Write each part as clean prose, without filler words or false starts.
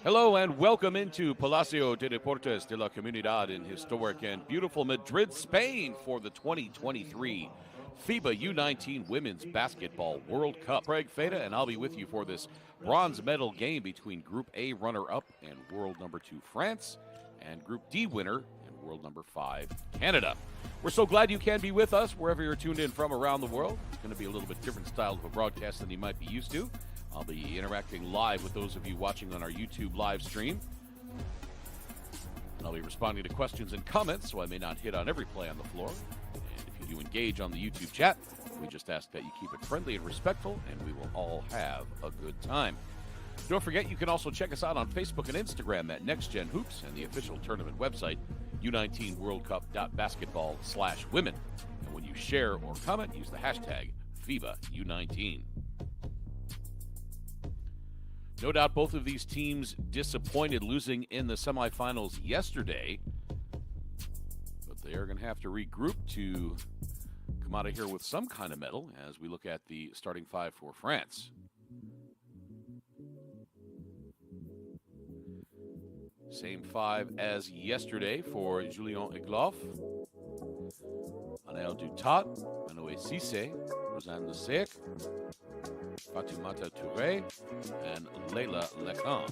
Hello and welcome into Palacio de Deportes de la Comunidad in historic and beautiful Madrid, Spain for the 2023 FIBA U19 Women's Basketball World Cup. Craig Feda, and I'll be with you for this bronze medal game between Group A runner-up and world number 2 France and Group D winner and world number 5 Canada. We're so glad you can be with us wherever you're tuned in from around the world. It's going to be a little bit different style of a broadcast than you might be used to. I'll be interacting live with those of you watching on our YouTube live stream. I'll be responding to questions and comments, so I may not hit on every play on the floor. And if you do engage on the YouTube chat, we just ask that you keep it friendly and respectful, and we will all have a good time. Don't forget, you can also check us out on Facebook and Instagram at NextGen Hoops and the official tournament website, U19WorldCup.basketball/women. And when you share or comment, use the hashtag FIBA U19. No doubt both of these teams disappointed losing in the semifinals yesterday, but they are going to have to regroup to come out of here with some kind of medal as we look at the starting five for France. Same five as yesterday for Julien Egloff, Anaël Dutat, Manoé Cissé, Rosanne Lesec, Fatoumata Touré, and Leila Lecan.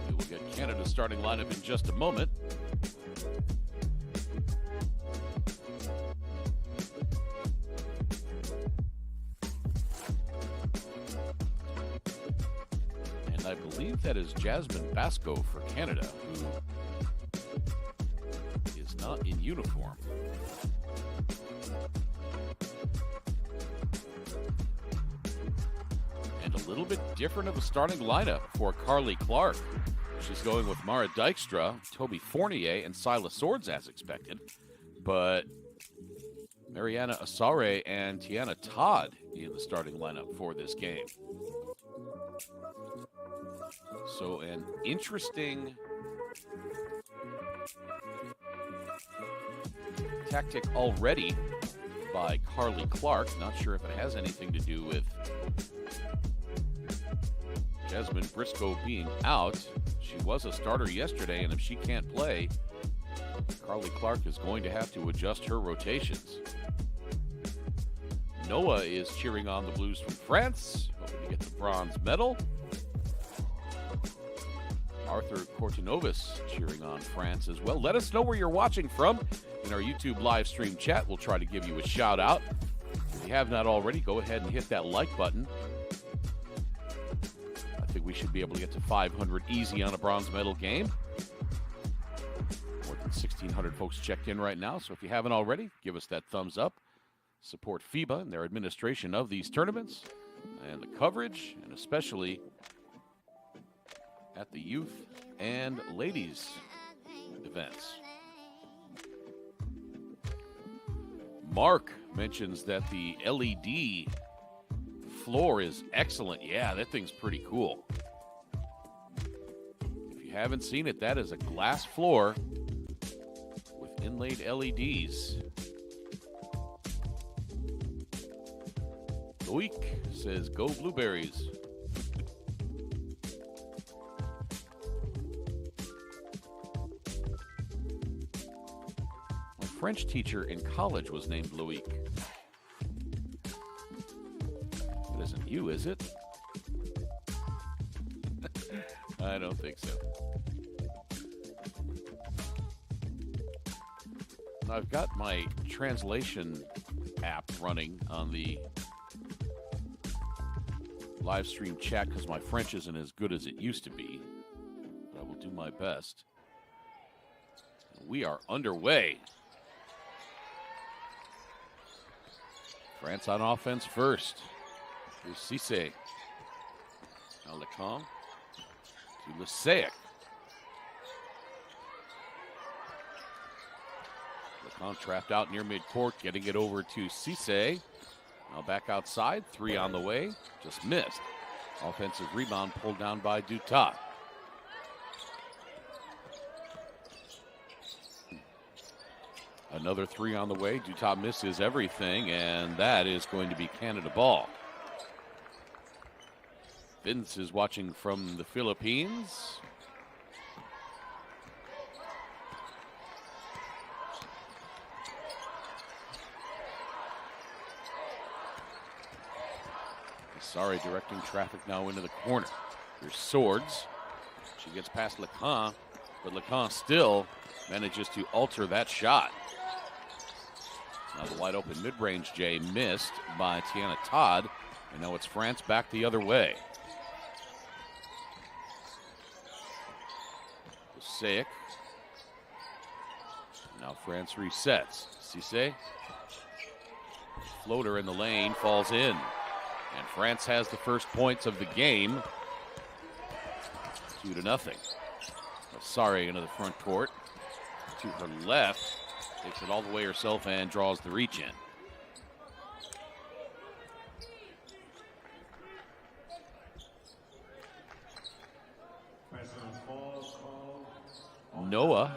We will get Canada's starting lineup in just a moment. I believe that is Jasmine Basco for Canada, who is not in uniform. And a little bit different of a starting lineup for Carly Clark. She's going with Mara Dijkstra, Toby Fournier, and Silas Swords as expected. But Mariana Asare and Tiana Todd in the starting lineup for this game. So an interesting tactic already by Carly Clark. Not sure if it has anything to do with Jasmine Briscoe being out. She was a starter yesterday, and if she can't play, Carly Clark is going to have to adjust her rotations. Noah is cheering on the Blues from France, hoping to get the bronze medal. Arthur Cortinovis cheering on France as well. Let us know where you're watching from in our YouTube live stream chat. We'll try to give you a shout out. If you have not already, go ahead and hit that like button. I think we should be able to get to 500 easy on a bronze medal game. More than 1,600 folks checked in right now, so if you haven't already, give us that thumbs up. Support FIBA and their administration of these tournaments and the coverage, and especially at the youth and ladies events. Mark mentions that the LED floor is excellent. Yeah, that thing's pretty cool. If you haven't seen it, that is a glass floor with inlaid LEDs. Loic says, go Blueberries. French teacher in college was named Loic. It isn't you, is it? I don't think so. I've got my translation app running on the live stream chat because my French isn't as good as it used to be. But I will do my best. We are underway. France on offense first. Here's Cissé. Now Lecan to Lesec. Lecan trapped out near midcourt, getting it over to Cissé. Now back outside, three on the way, just missed. Offensive rebound pulled down by Dutat. Another three on the way. Dutas misses everything, and that is going to be Canada ball. Vince is watching from the Philippines. Sorry, directing traffic now into the corner. Here's Swords. She gets past Lacan, but Lacan still manages to alter that shot. Now the wide open mid-range J missed by Tiana Todd, and now it's France back the other way. Seick. Now France resets. Cisse. Floater in the lane, falls in. And France has the first points of the game. 2-0. Sorry, into the front court. To her left. Takes it all the way herself and draws the reach in. Noah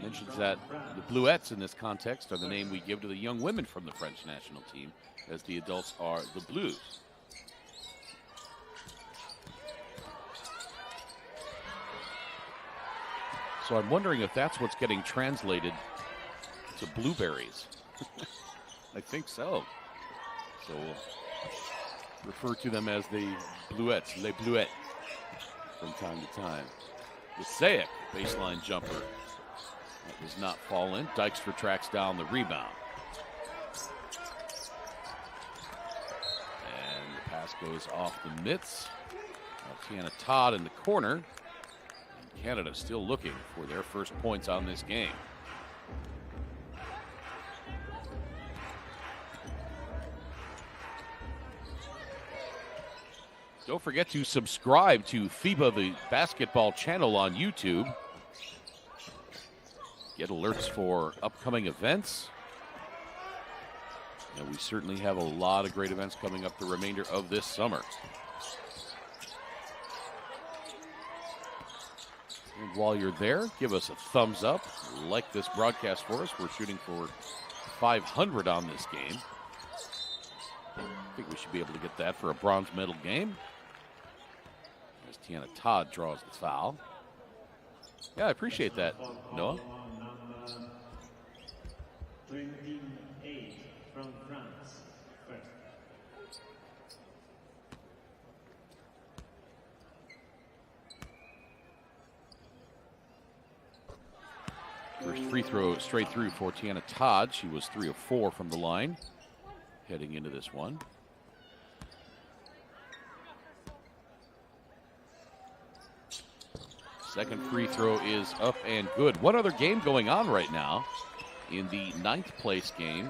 mentions that the Bluettes in this context are the name we give to the young women from the French national team, as the adults are the Blues. So I'm wondering if that's what's getting translated to blueberries. I think so. So we'll refer to them as the Bluettes, les Bluettes, from time to time. The Seick baseline jumper. That does not fall in. Dykstra tracks down the rebound. And the pass goes off the mitts. Now Tiana Todd in the corner. And Canada still looking for their first points on this game. Don't forget to subscribe to FIBA, the basketball channel on YouTube. Get alerts for upcoming events. And we certainly have a lot of great events coming up the remainder of this summer. And while you're there, give us a thumbs up. Like this broadcast for us. We're shooting for 500 on this game. I think we should be able to get that for a bronze medal game. As Tiana Todd draws the foul. Yeah, I appreciate that, Noah. 28 from France. First free throw straight through for Tiana Todd. She was 3 of 4 from the line heading into this one. Second free throw is up and good. One other game going on right now in the 9th place game.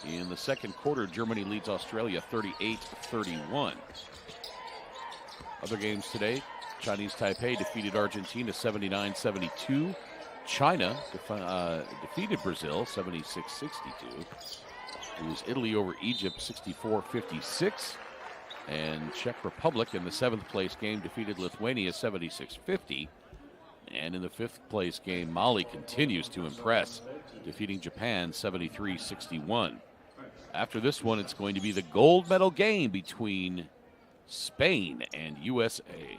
In the second quarter, Germany leads Australia 38-31. Other games today, Chinese Taipei defeated Argentina 79-72. China defeated Brazil 76-62. It was Italy over Egypt 64-56. And Czech Republic in the 7th place game defeated Lithuania 76-50. And in the 5th place game, Mali continues to impress, defeating Japan 73-61. After this one, it's going to be the gold medal game between Spain and USA.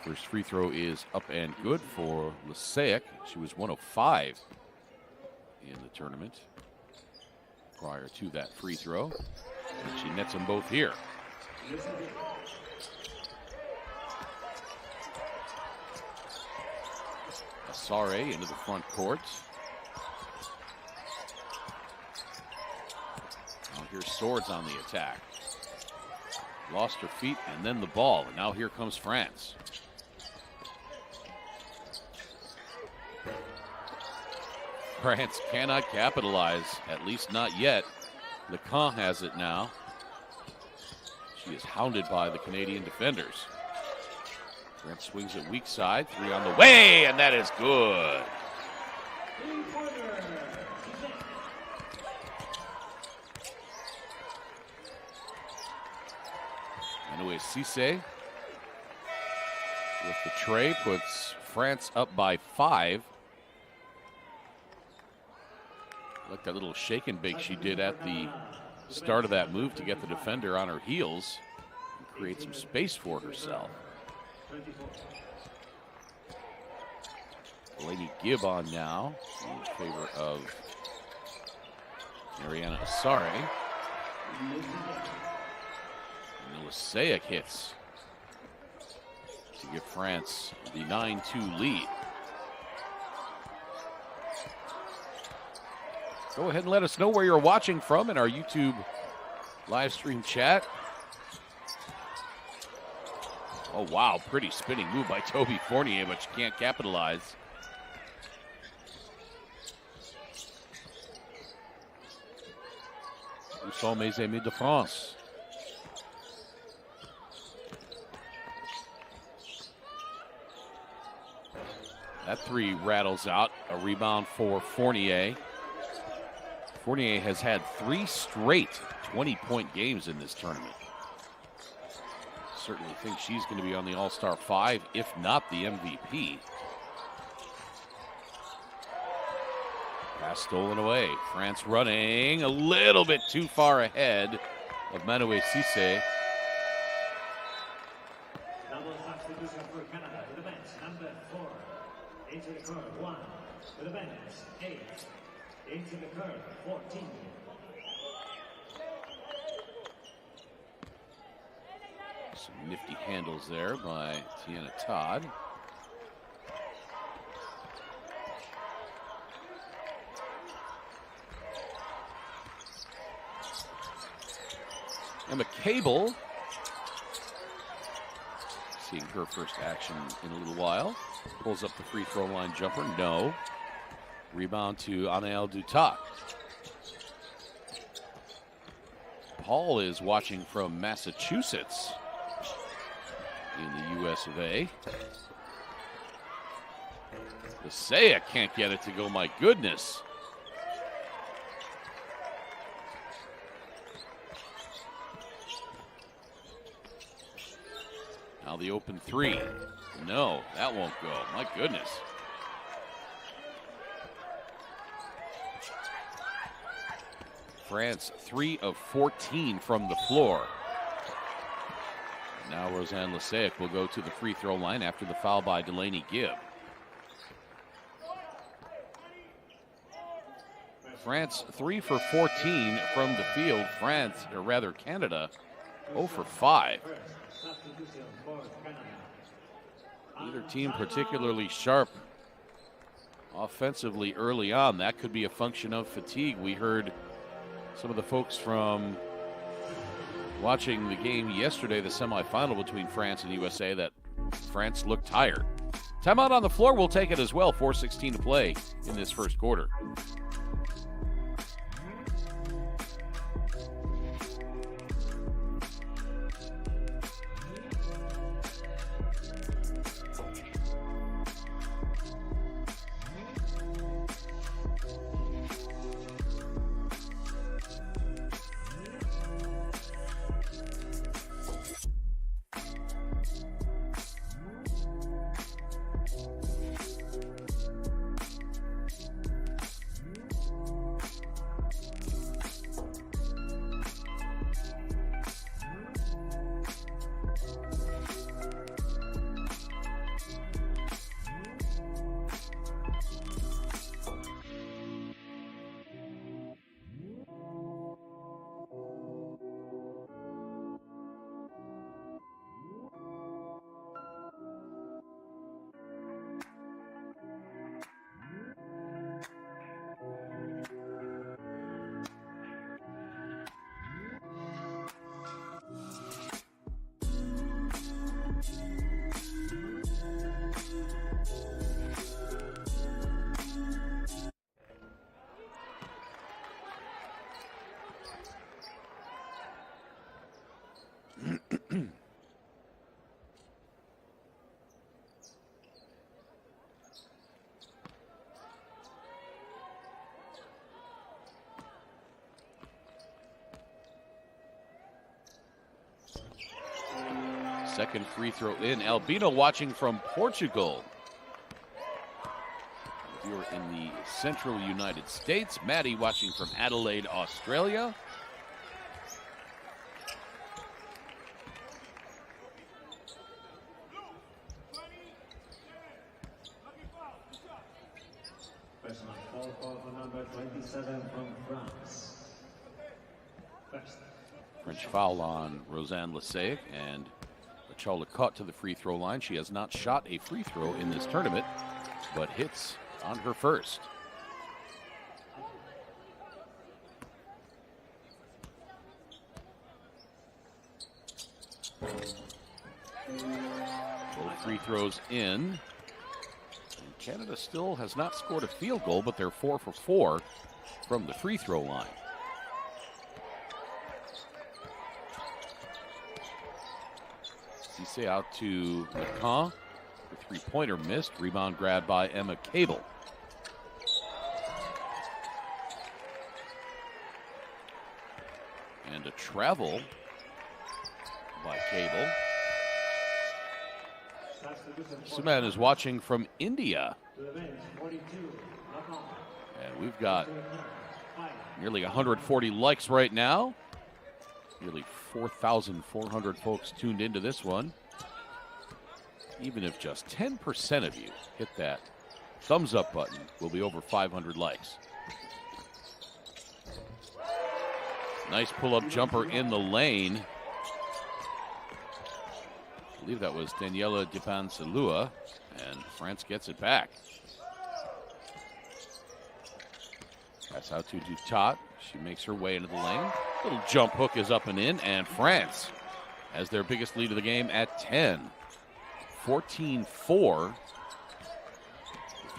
First free throw is up and good for Seick. She was 1 of 5 in the tournament prior to that free throw. And she nets them both here. Asare into the front court. Now here's Swords on the attack. Lost her feet and then the ball. And now here comes France. France cannot capitalize, at least not yet. Lacan has it now. She is hounded by the Canadian defenders. France swings it weak side, 3 on the way, and that is good. Anyway, Cisse with the tray, puts France up by 5. Like that little shake and bake she did at the start of that move to get the defender on her heels and create some space for herself. Delaney Gibb on now in favor of Mariana Asare. And Lisaic hits to give France the 9-2 lead. Go ahead and let us know where you're watching from in our YouTube live stream chat. Oh, wow, pretty spinning move by Toby Fournier, but she can't capitalize. Nous sommes mes amis de France. That 3 rattles out. A rebound for Fournier. Fournier has had 3 straight 20-point games in this tournament. Certainly think she's going to be on the All-Star 5, if not the MVP. Pass stolen away. France running a little bit too far ahead of Manoue Cisse. Double substitution for Canada to the bench. Number 4. Into the court, 1. To the bench, 8. Into the court, 14. Some nifty handles there by Tiana Todd. Emma Cable, seeing her first action in a little while, pulls up the free throw line jumper, no. Rebound to Anaël Dutat. Paul is watching from Massachusetts in the US of A. Lisaic can't get it to go, my goodness. Now the open 3. No, that won't go. My goodness. France 3 of 14 from the floor. Now Rosanne Lisaic will go to the free throw line after the foul by Delaney Gibb. France 3 for 14 from the field. France, or rather Canada, 0 for 5. Neither team particularly sharp offensively early on. That could be a function of fatigue. We heard some of the folks from watching the game yesterday, the semifinal between France and USA, that France looked tired. Timeout on the floor, we'll take it as well. 4:16 to play in this first quarter. Second free throw in. Albino watching from Portugal. If you're in the central United States, Maddie watching from Adelaide, Australia. Personal foul for number 27 from France. First. French foul on Rosanne Lasaic, and Charla caught to the free throw line. She has not shot a free throw in this tournament, but hits on her first. Both free throws in. And Canada still has not scored a field goal, but they're 4 for 4 from the free throw line. Cisse out to McCaw. The three-pointer missed. Rebound grabbed by Emma Cable. And a travel by Cable. Suman is watching from India. And we've got nearly 140 likes right now. Nearly 4,400 folks tuned into this one. Even if just 10% of you hit that thumbs up button, we'll be over 500 likes. Nice pull-up jumper in the lane. I believe that was Daniela Dipansalua, and France gets it back. Pass out to Dutat. She makes her way into the lane. Little jump hook is up and in, and France has their biggest lead of the game at 10. 14-4.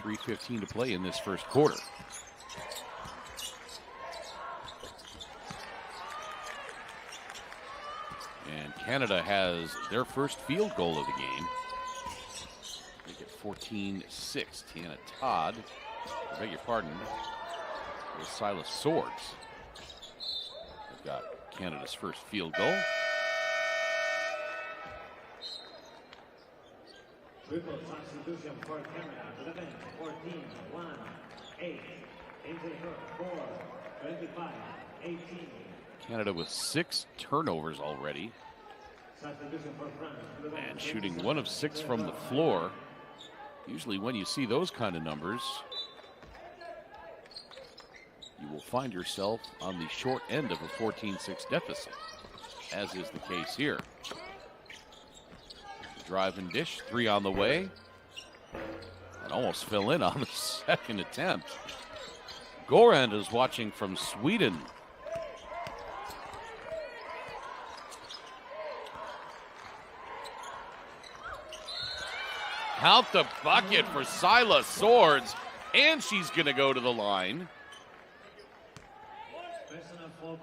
3:15 to play in this first quarter. And Canada has their first field goal of the game. Make it 14-6. Tiana Todd, I beg your pardon, with Silas Swords. They've got Canada's first field goal. Triple substitution for Canada to the bench. 14, 1, 8. Into the court. 4, 25, 18. Canada with 6 turnovers already. Substitution for France to the bench. And shooting 1 of 6 from the floor. Usually when you see those kind of numbers, you will find yourself on the short end of a 14-6 deficit, as is the case here. Drive and dish, 3 on the way. And almost fell in on the second attempt. Gorand is watching from Sweden. Count the bucket for Silas Swords, and she's going to go to the line.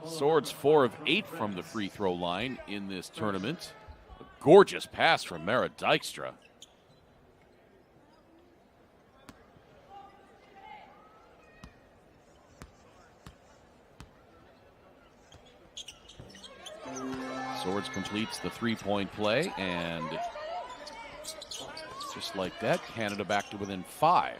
Swords 4 of 8 from the free throw line in this tournament. A gorgeous pass from Mara Dykstra. Swords completes the three-point play, and just like that, Canada back to within 5.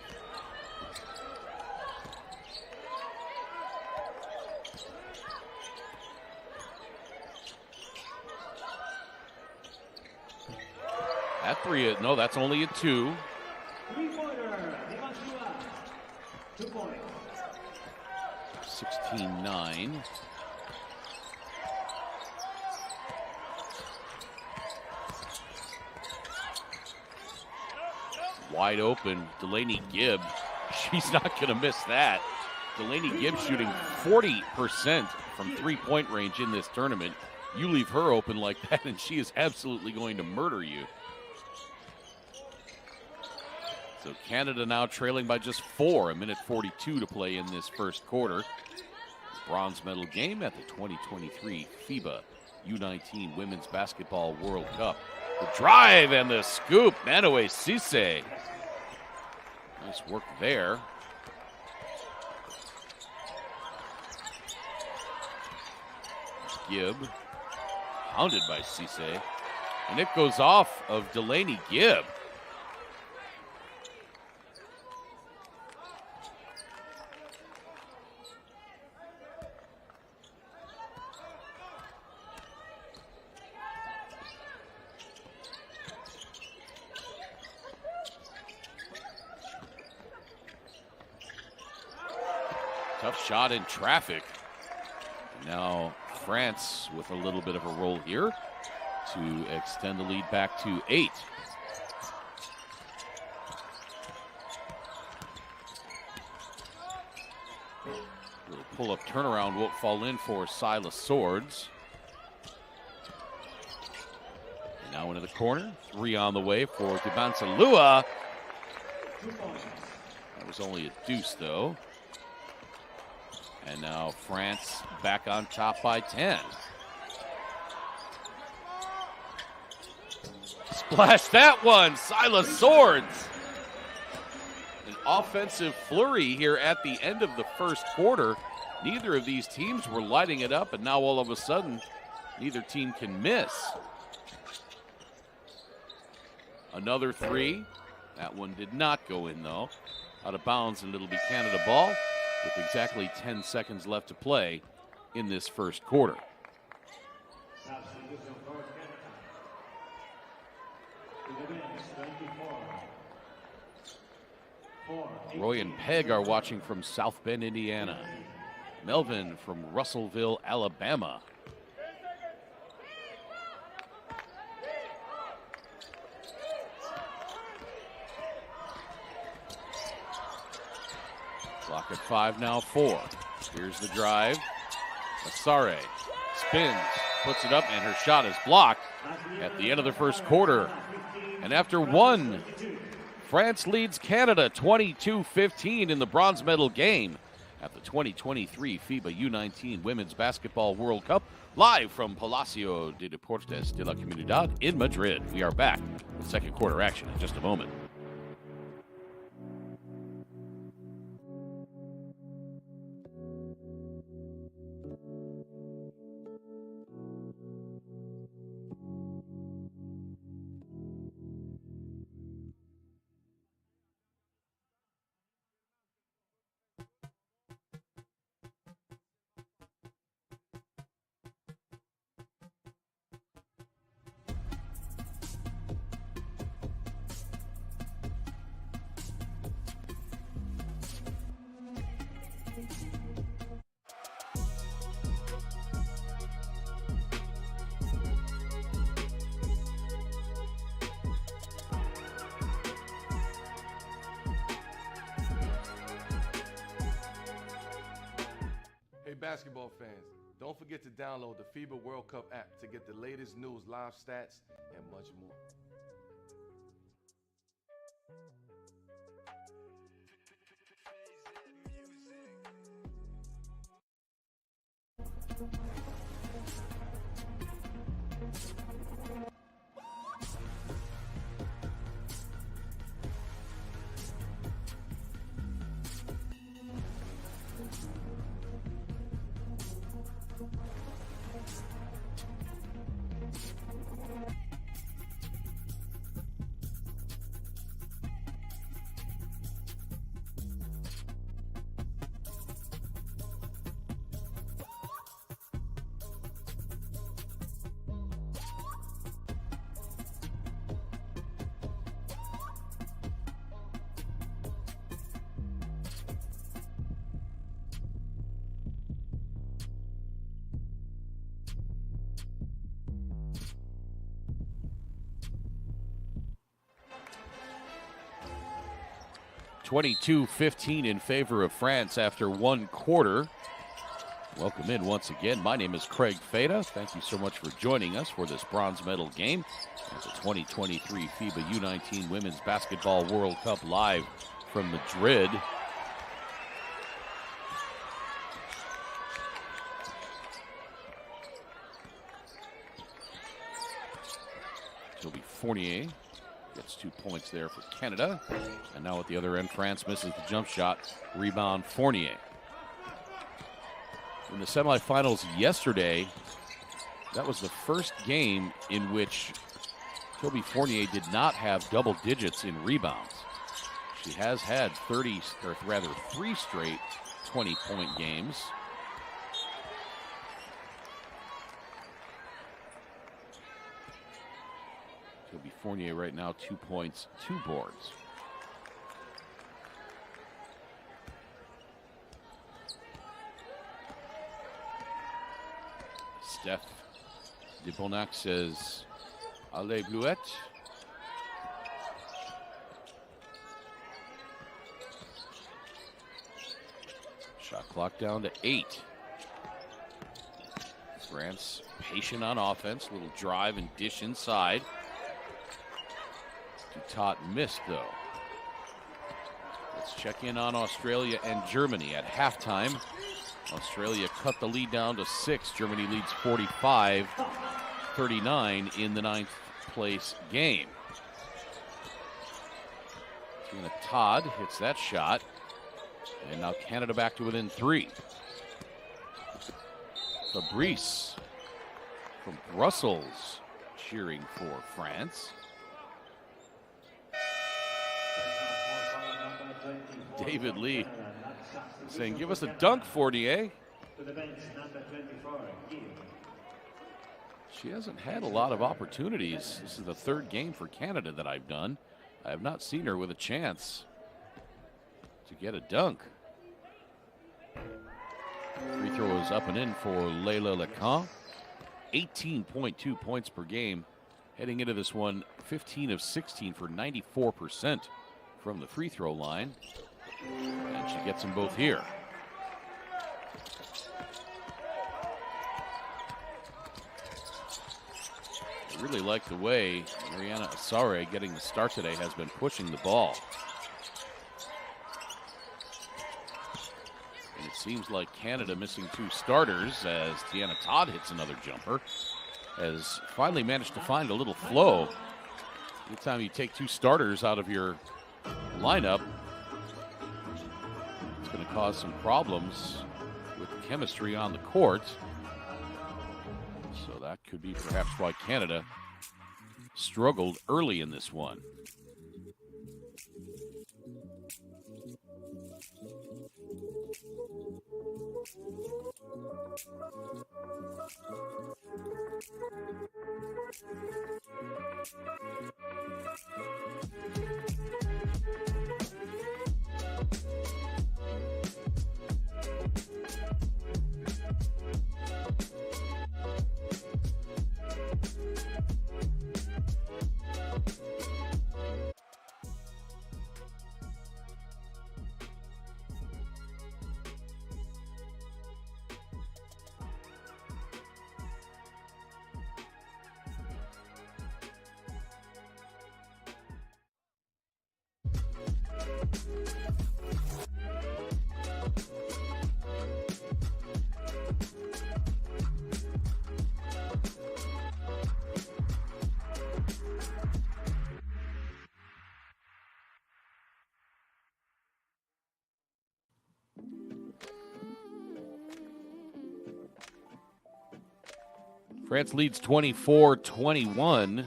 That 3, no, that's only a 2. 3-pointer, 2 points. 16-9. Wide open, Delaney Gibb. She's not going to miss that. Delaney Gibb shooting 40% from three-point range in this tournament. You leave her open like that, and she is absolutely going to murder you. So Canada now trailing by just 4, 1:42 to play in this first quarter. Bronze medal game at the 2023 FIBA U19 Women's Basketball World Cup. The drive and the scoop, Manoe Cisse. Nice work there. Gibb, hounded by Cisse. And it goes off of Delaney Gibb. Tough shot in traffic. Now France with a little bit of a roll here to extend the lead back to 8. Little pull-up turnaround won't fall in for Silas Swords. And now into the corner. 3 on the way for Dibansalua. That was only a deuce, though. And now France back on top by 10. Splash that one, Silas Swords. An offensive flurry here at the end of the first quarter. Neither of these teams were lighting it up, and now all of a sudden, neither team can miss. Another 3. That one did not go in, though. Out of bounds, and it'll be Canada ball with exactly 10 seconds left to play in this first quarter. Roy and Peg are watching from South Bend, Indiana. Melvin from Russellville, Alabama. Clock at 5 now, 4. Here's the drive. Asare spins, puts it up, and her shot is blocked at the end of the first quarter. And after 1, France leads Canada 22-15 in the bronze medal game at the 2023 FIBA U19 Women's Basketball World Cup, live from Palacio de Deportes de la Comunidad in Madrid. We are back with second quarter action in just a moment. Basketball fans, don't forget to download the FIBA World Cup app to get the latest news, live stats, and much more. (22-15) in favor of France after 1 quarter. Welcome in once again. My name is Craig Feda. Thank you so much for joining us for this bronze medal game at the 2023 FIBA U19 Women's Basketball World Cup, live from Madrid. Toby Fournier gets 2 points there for Canada. And now at the other end, France misses the jump shot. Rebound, Fournier. In the semifinals yesterday, that was the first game in which Toby Fournier did not have double digits in rebounds. She has had 3 straight 20-point games. Toby Fournier right now 2 points, 2 boards. Steph Deponac says, allez Bluette. Shot clock down to 8. France patient on offense. Little drive and dish inside. Dutat missed though. Let's check in on Australia and Germany at halftime. Australia cut the lead down to 6. Germany leads 45-39 in the 9th place game. Tina Todd hits that shot. And now Canada back to within 3. Fabrice from Brussels cheering for France. David Lee saying, give us a dunk, Fournier. She hasn't had a lot of opportunities. This is the 3rd game for Canada that I've done. I have not seen her with a chance to get a dunk. Free throw is up and in for Leila Lecan. 18.2 points per game. Heading into this one, 15 of 16 for 94% from the free throw line. And she gets them both here. I really like the way Mariana Asare, getting the start today, has been pushing the ball. And it seems like Canada missing 2 starters as Tiana Todd hits another jumper. Has finally managed to find a little flow. Anytime you take 2 starters out of your lineup, it's going to cause some problems with the chemistry on the court. So that could be perhaps why Canada struggled early in this one. France leads 24-21.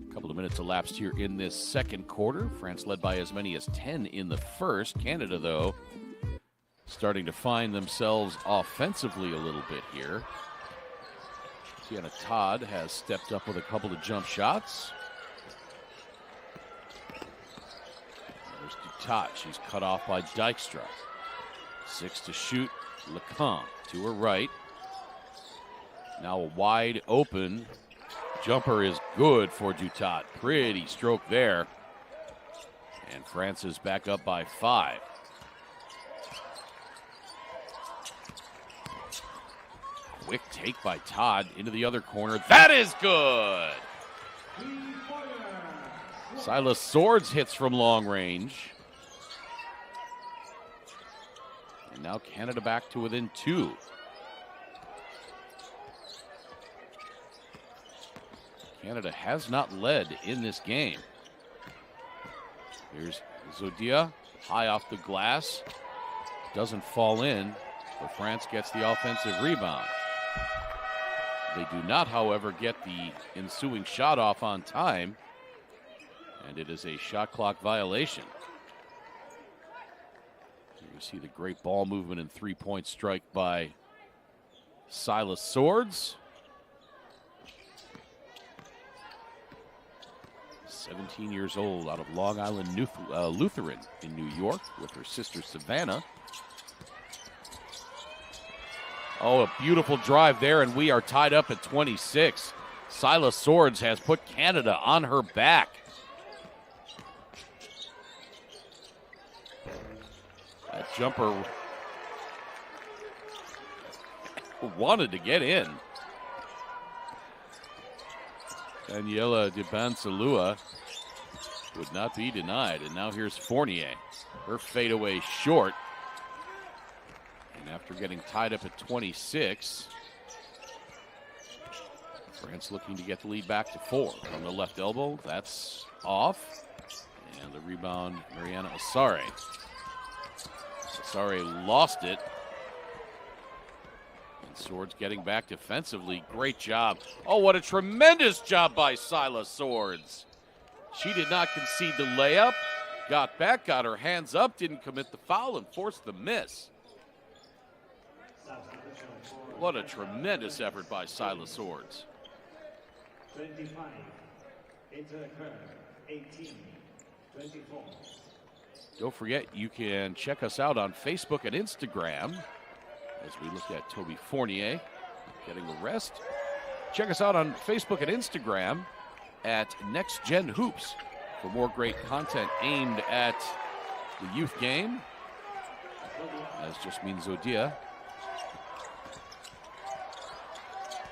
A couple of minutes elapsed here in this second quarter. France led by as many as 10 in the first. Canada, though, starting to find themselves offensively a little bit here. Tiana Todd has stepped up with a couple of jump shots. There's Dutat. She's cut off by Dijkstra. 6 to shoot. Lecan to her right. Now a wide open jumper is good for Dutat. Pretty stroke there. And France is back up by 5. Quick take by Todd into the other corner. That is good. Silas Swords hits from long range. And now Canada back to within 2. Canada has not led in this game. Here's Zodia, high off the glass. Doesn't fall in, but France gets the offensive rebound. They do not, however, get the ensuing shot off on time, and it is a shot clock violation. You see the great ball movement and three-point strike by Silas Swords. 17 years old, out of Long Island Lutheran in New York with her sister Savannah. Oh, a beautiful drive there, and we are tied up at 26. Silas Swords has put Canada on her back. That jumper wanted to get in. Daniela Dibansalua would not be denied. And now here's Fournier. Her fadeaway short. And after getting tied up at 26, France looking to get the lead back to 4. From the left elbow, that's off. And the rebound, Mariana Asare. Asare lost it. Swords getting back defensively. Great job. Oh, what a tremendous job by Silas Swords. She did not concede the layup. Got back, got her hands up, didn't commit the foul, and forced the miss. What a tremendous effort by Silas Swords. 25. Into the curve. 18. 24. Don't forget, you can check us out on Facebook and Instagram as we look at Toby Fournier getting the rest. Check us out on Facebook and Instagram at Next Gen Hoops for more great content aimed at the youth game. As Jasmine Zodia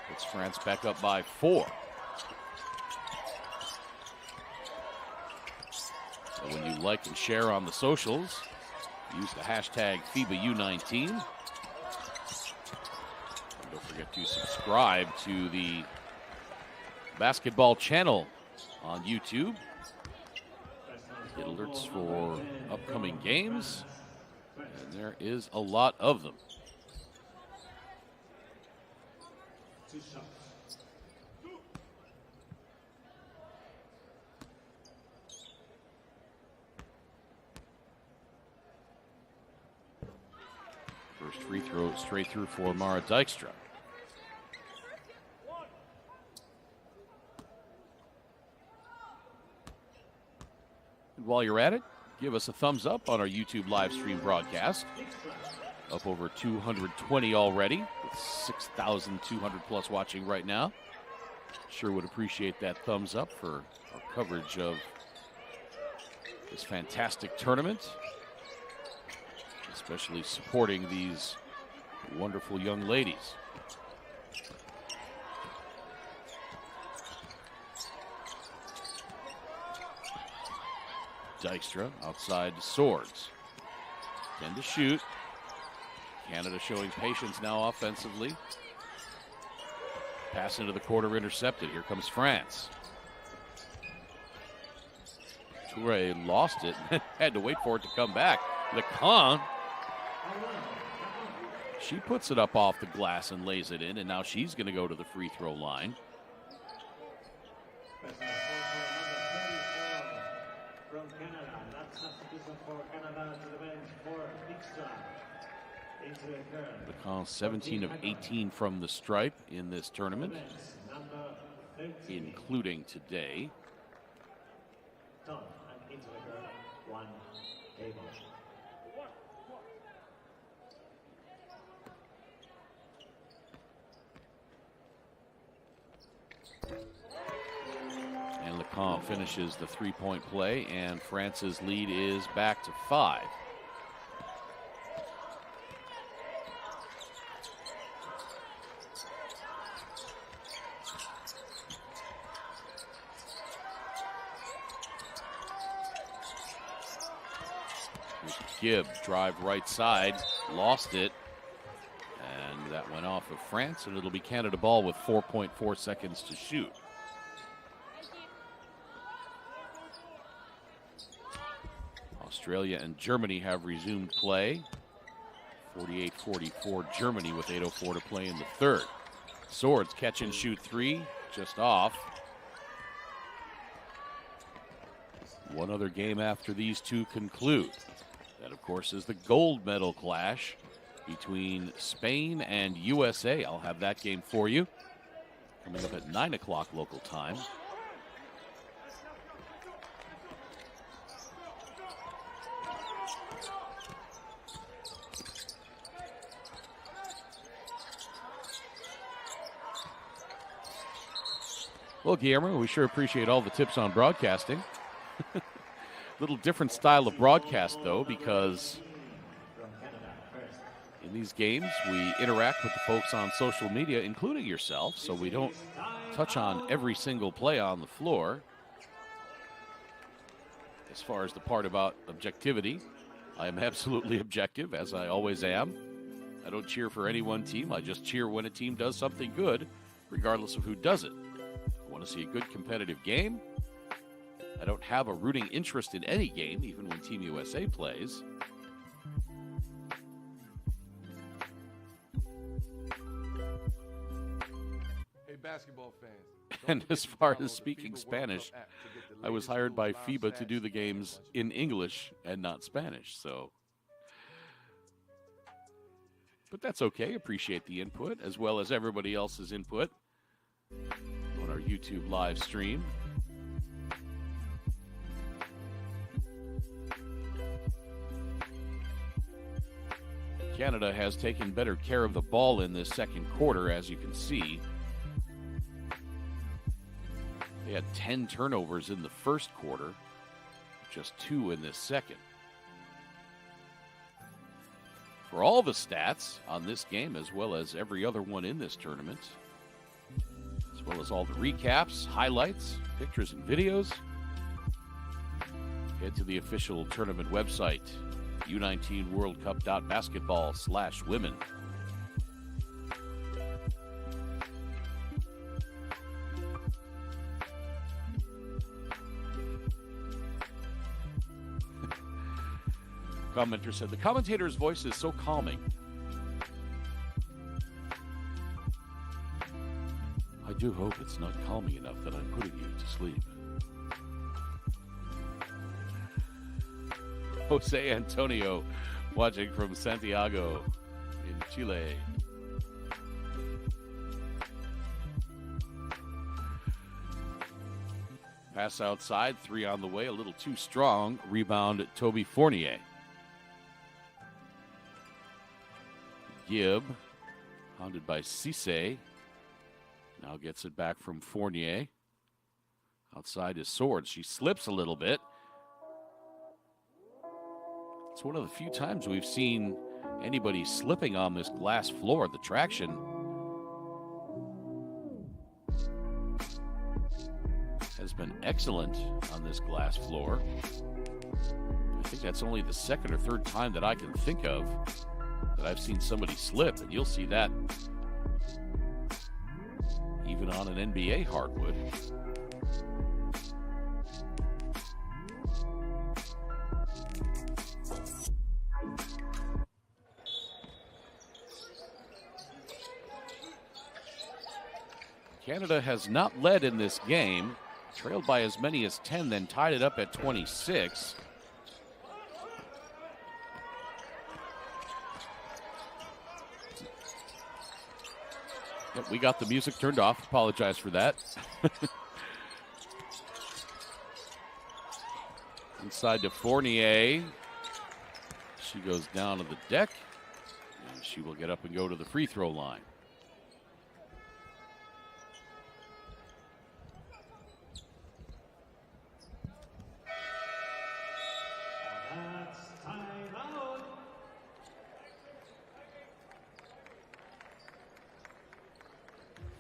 puts France back up by 4. So when you like and share on the socials, use the hashtag FIBA U19. Don't forget to subscribe to the basketball channel on YouTube. Get alerts for upcoming games, and there is a lot of them. First free throw straight through for Mara Dykstra. While you're at it, give us a thumbs up on our YouTube live stream broadcast. Up over 220 already, with 6,200 plus watching right now. Sure would appreciate that thumbs up for our coverage of this fantastic tournament, especially supporting these wonderful young ladies. Dykstra outside Swords. 10 to shoot. Canada showing patience now offensively. Pass into the quarter intercepted. Here comes France. Toure lost it. Had to wait for it to come back. Lecan. She puts it up off the glass and lays it in, and now she's going to go to the free throw line. From Canada, that's substitution for Canada to the bench for Dykstra. Into the curve. Lecan 17 of 18 from the stripe in this tournament, including today. Top and into the curve. 1 table. And Lecan finishes the three-point play, and France's lead is back to 5. Gibb, drive right side, lost it, and that went off of France, and it'll be Canada ball with 4.4 seconds to shoot. Australia and Germany have resumed play. 48-44 Germany with 8:04 to play in the third. Swords catch and shoot three, just off. One other game after these two conclude. That, of course, is the gold medal clash between Spain and USA. I'll have that game for you coming up at 9 o'clock local time. Well, Guillermo, we sure appreciate all the tips on broadcasting. Little different style of broadcast, though, because in these games we interact with the folks on social media, including yourself, so we don't touch on every single play on the floor. As far as the part about objectivity, I am absolutely objective, as I always am. I don't cheer for any one team. I just cheer when a team does something good, regardless of who does it. I want to see a good competitive game. I don't have a rooting interest in any game, even when Team USA plays. Hey, basketball fans. And as far as speaking Spanish, I was hired by FIBA to do the games in English and not Spanish, so. But that's okay. Appreciate the input, as well as everybody else's input on our YouTube live stream. Canada has taken better care of the ball in this second quarter, as you can see. They had 10 turnovers in the first quarter, just 2 in this second. For all the stats on this game, as well as every other one in this tournament, as well as all the recaps, highlights, pictures, and videos, head to the official tournament website, U19worldcup.basketball/women. Commenter said, the commentator's voice is so calming. I do hope it's not calming enough that I'm putting you to sleep. Jose Antonio watching from Santiago in Chile. Pass outside, 3 on the way, a little too strong. Rebound, Toby Fournier. Gibb, hounded by Cisse. Now gets it back from Fournier. Outside is Swords. She slips a little bit. It's one of the few times we've seen anybody slipping on this glass floor. The traction has been excellent on this glass floor. I think that's only the second or third time that I can think of that I've seen somebody slip, and you'll see that even on an NBA hardwood. Canada has not led in this game, trailed by as many as 10, then tied it up at 26. Yep, we got the music turned off. Apologize for that. Inside to Fournier. She goes down to the deck, and she will get up and go to the free throw line.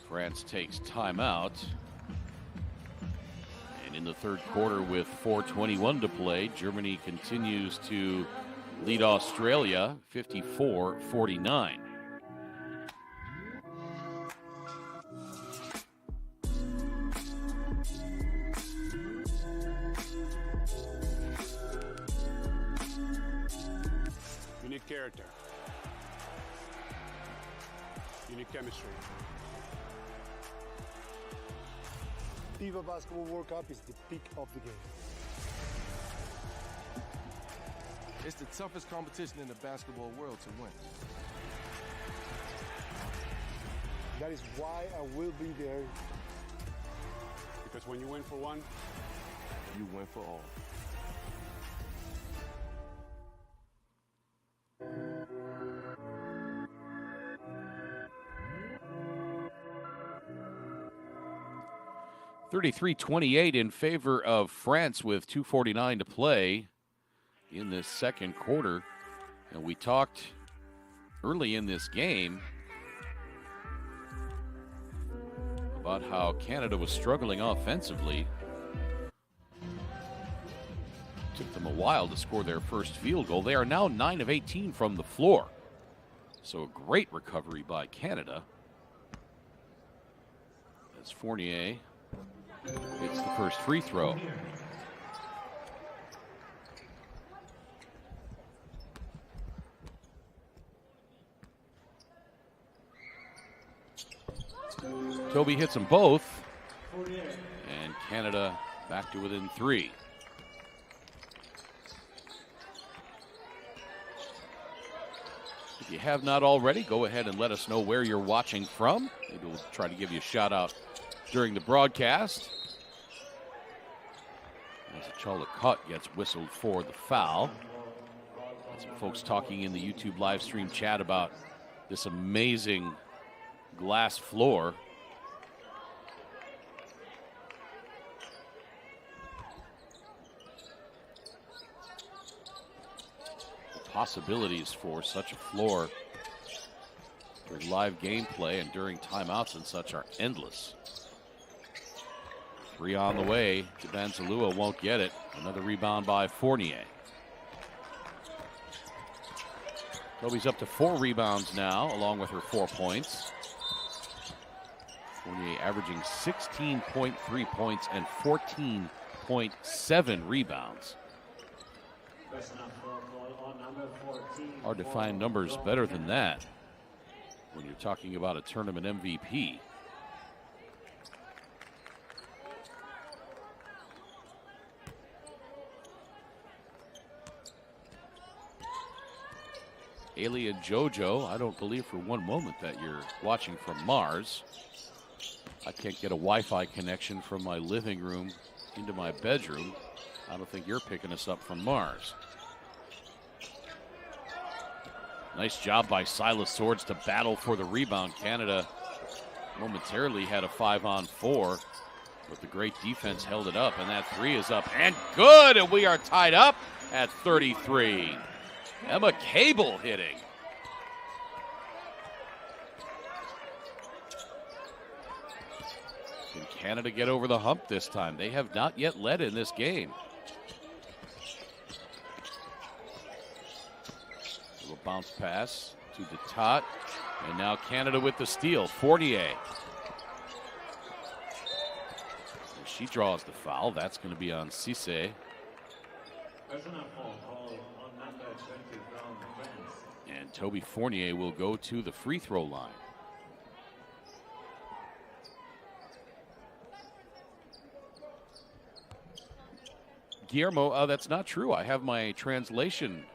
France takes timeout. And in the third quarter with 4:21 to play, Germany continues to lead Australia 54-49. You need character. You need chemistry. FIBA Basketball World Cup is the peak of the game. It's the toughest competition in the basketball world to win. That is why I will be there. Because when you win for one, You win for all. (33-28) in favor of France with 2:49 to play in this second quarter. And we talked early in this game about how Canada was struggling offensively. Took them a while to score their first field goal. They are now 9 of 18 from the floor. So a great recovery by Canada. As Fournier hits the first free throw. Toby hits them both. And Canada back to within 3. If you have not already, go ahead and let us know where you're watching from. Maybe we'll try to give you a shout out during the broadcast. As Achalla gets whistled for the foul. Got some folks talking in the YouTube live stream chat about this amazing glass floor. The possibilities for such a floor during live gameplay and during timeouts and such are endless. 3 on the way. Banzalua won't get it. Another rebound by Fournier. Toby's up to 4 rebounds now, along with her 4 points. Fournier averaging 16.3 points and 14.7 rebounds. Hard to find numbers better than that when you're talking about a tournament MVP. Alien Jojo, I don't believe for one moment that you're watching from Mars. I can't get a Wi-Fi connection from my living room into my bedroom. I don't think you're picking us up from Mars. Nice job by Silas Swords to battle for the rebound. Canada momentarily had a 5-on-4, but the great defense held it up, and that 3 is up and good, and we are tied up at 33. Emma Cable hitting. Can Canada get over the hump this time? They have not yet led in this game. Little bounce pass to Detat, and now Canada with the steal. Fournier. And she draws the foul. That's going to be on Cisse. And Toby Fournier will go to the free throw line. Guillermo, that's not true. I have my translation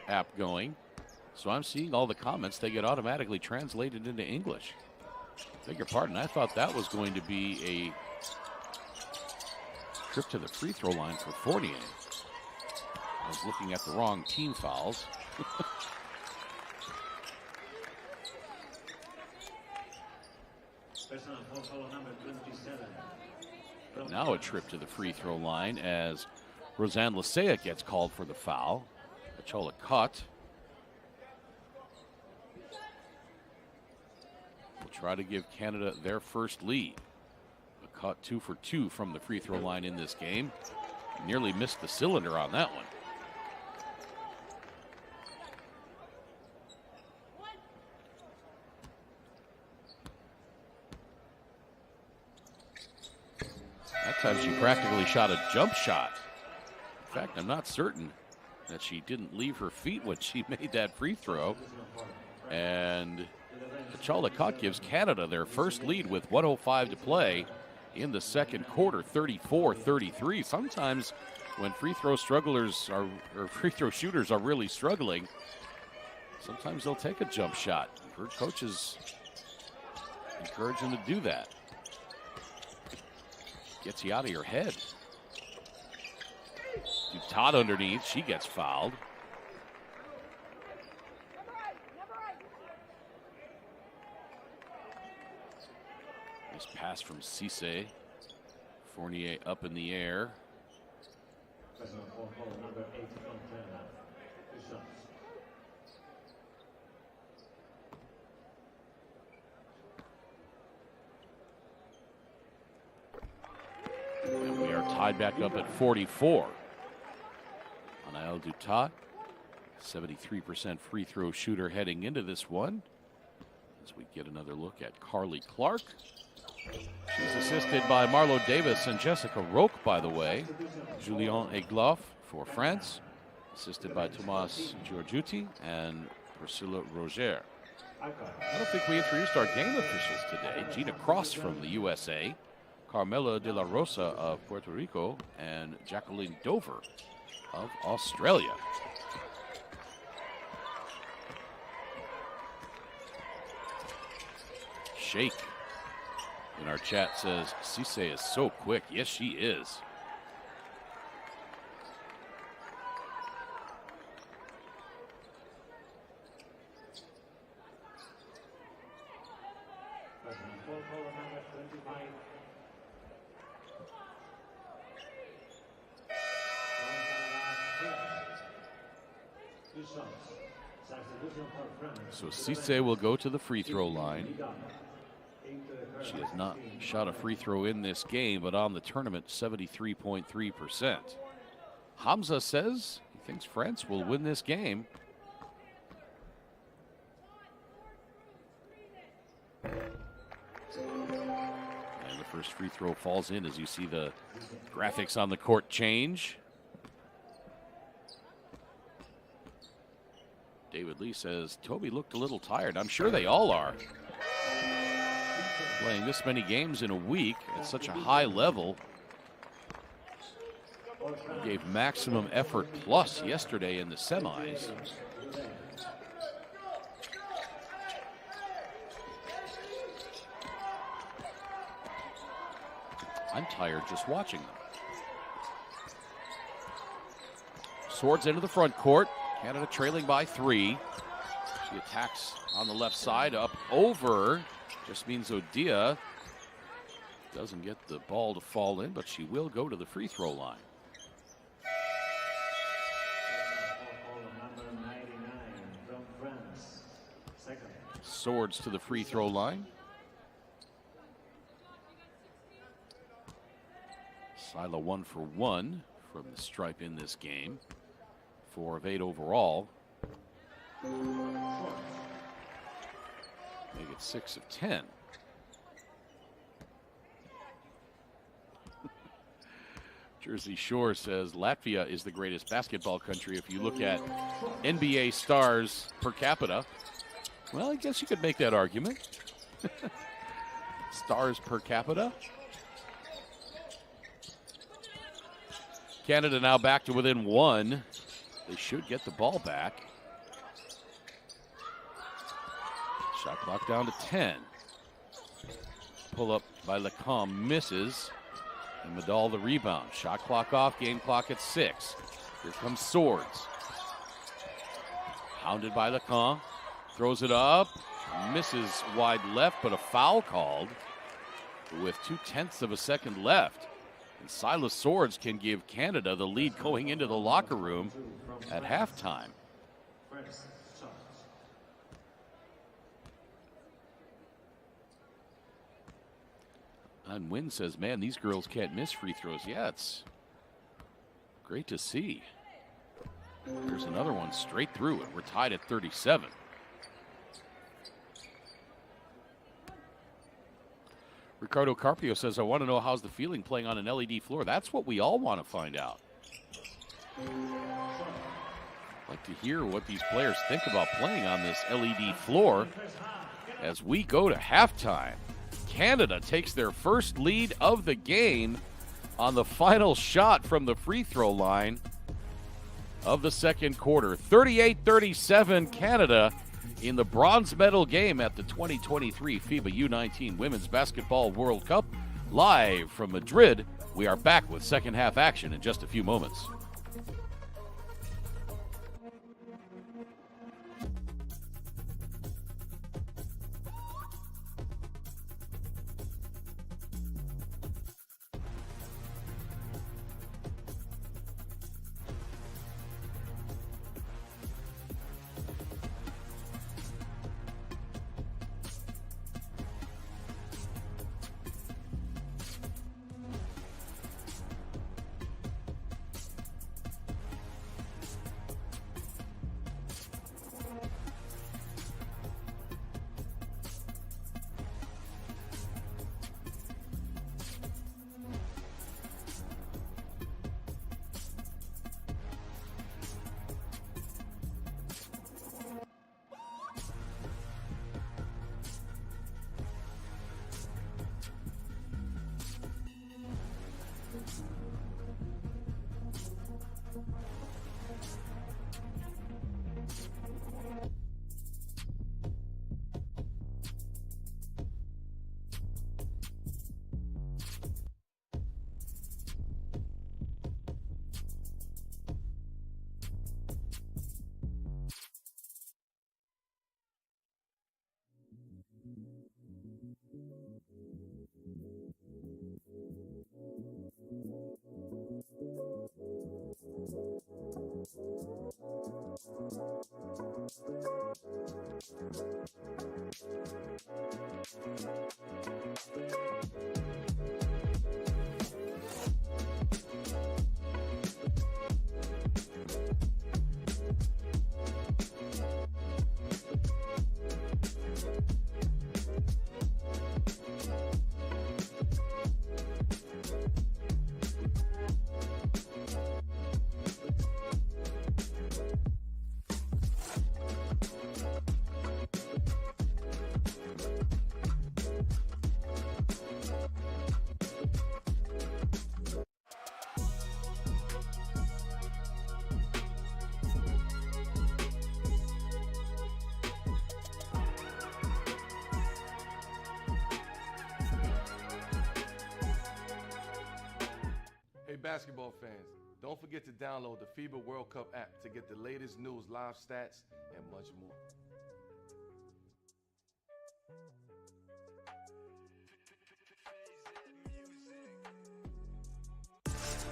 app going, so I'm seeing all the comments. They get automatically translated into English. Beg your pardon. I thought that was going to be a trip to the free throw line for Fournier. I was looking at the wrong team fouls. Now a trip to the free throw line as Rosanne Lasea gets called for the foul. Achalla cut. Will try to give Canada their first lead. A cut 2 for 2 from the free throw line in this game. Nearly missed the cylinder on that one. That time she practically shot a jump shot. In fact, I'm not certain that she didn't leave her feet when she made that free throw. And Achalla gives Canada their first lead with 1:05 to play in the second quarter, 34-33. Sometimes when free throw shooters are really struggling, sometimes they'll take a jump shot. I've heard coaches encourage them to do that. Gets you out of your head. Todd underneath, she gets fouled. Nice pass from Cisse. Fournier up in the air. And we are tied back up at 44. Anael Dutat, 73% free throw shooter heading into this one. As we get another look at Carly Clark. She's assisted by Marlo Davis and Jessica Roque, by the way. Julien Egloff for France, assisted by Tomas Giorgiuti and Priscilla Roger. I don't think we introduced our game officials today. Gina Cross from the USA, Carmela de la Rosa of Puerto Rico, and Jacqueline Dover of Australia. Shake in our chat says Cisse is so quick. Yes, she is. So Cisse will go to the free throw line. She has not shot a free throw in this game, but on the tournament, 73.3%. Hamza says he thinks France will win this game. And the first free throw falls in as you see the graphics on the court change. David Lee says Toby looked a little tired. I'm sure they all are. Playing this many games in a week at such a high level. He gave maximum effort plus yesterday in the semis. I'm tired just watching them. Swords into the front court. Canada trailing by 3. She attacks on the left side, up over. Just means Odia doesn't get the ball to fall in, but she will go to the free throw line. Swords to the free throw line. Sila 1 for 1 from the stripe in this game. 4 of 8 overall. Make it 6 of 10. Jersey Shore says Latvia is the greatest basketball country if you look at NBA stars per capita. Well, I guess you could make that argument. Stars per capita. Canada now back to within 1. They should get the ball back. Shot clock down to 10. Pull up by Lecomte misses. And Medal the rebound. Shot clock off, game clock at 6. Here comes Swords. Hounded by Lecomte. Throws it up. Misses wide left, but a foul called with 0.2 of a second left. And Silas Swords can give Canada the lead going into the locker room at halftime. And Wynn says, man, these girls can't miss free throws. Yeah, it's great to see. There's another one straight through it. We're tied at 37. Ricardo Carpio says, I want to know how's the feeling playing on an LED floor. That's what we all want to find out. I'd like to hear what these players think about playing on this LED floor as we go to halftime. Canada takes their first lead of the game on the final shot from the free throw line of the second quarter. 38-37 Canada in the bronze medal game at the 2023 FIBA U19 Women's Basketball World Cup. Live from Madrid, we are back with second half action in just a few moments. Hey basketball fans, don't forget to download the FIBA World Cup app to get the latest news, live stats, and much more.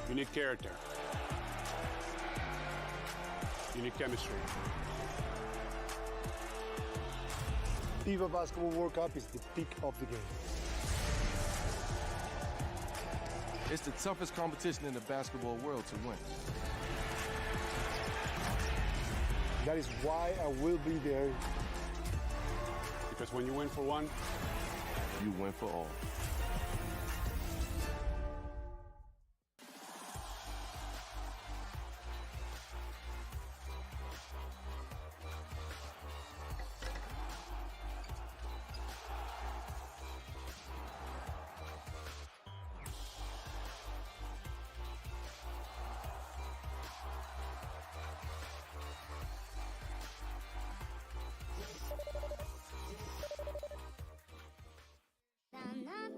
You need character. You need chemistry. FIBA Basketball World Cup is the peak of the game. It's the toughest competition in the basketball world to win. That is why I will be there. Because when you win for one, You win for all. Na na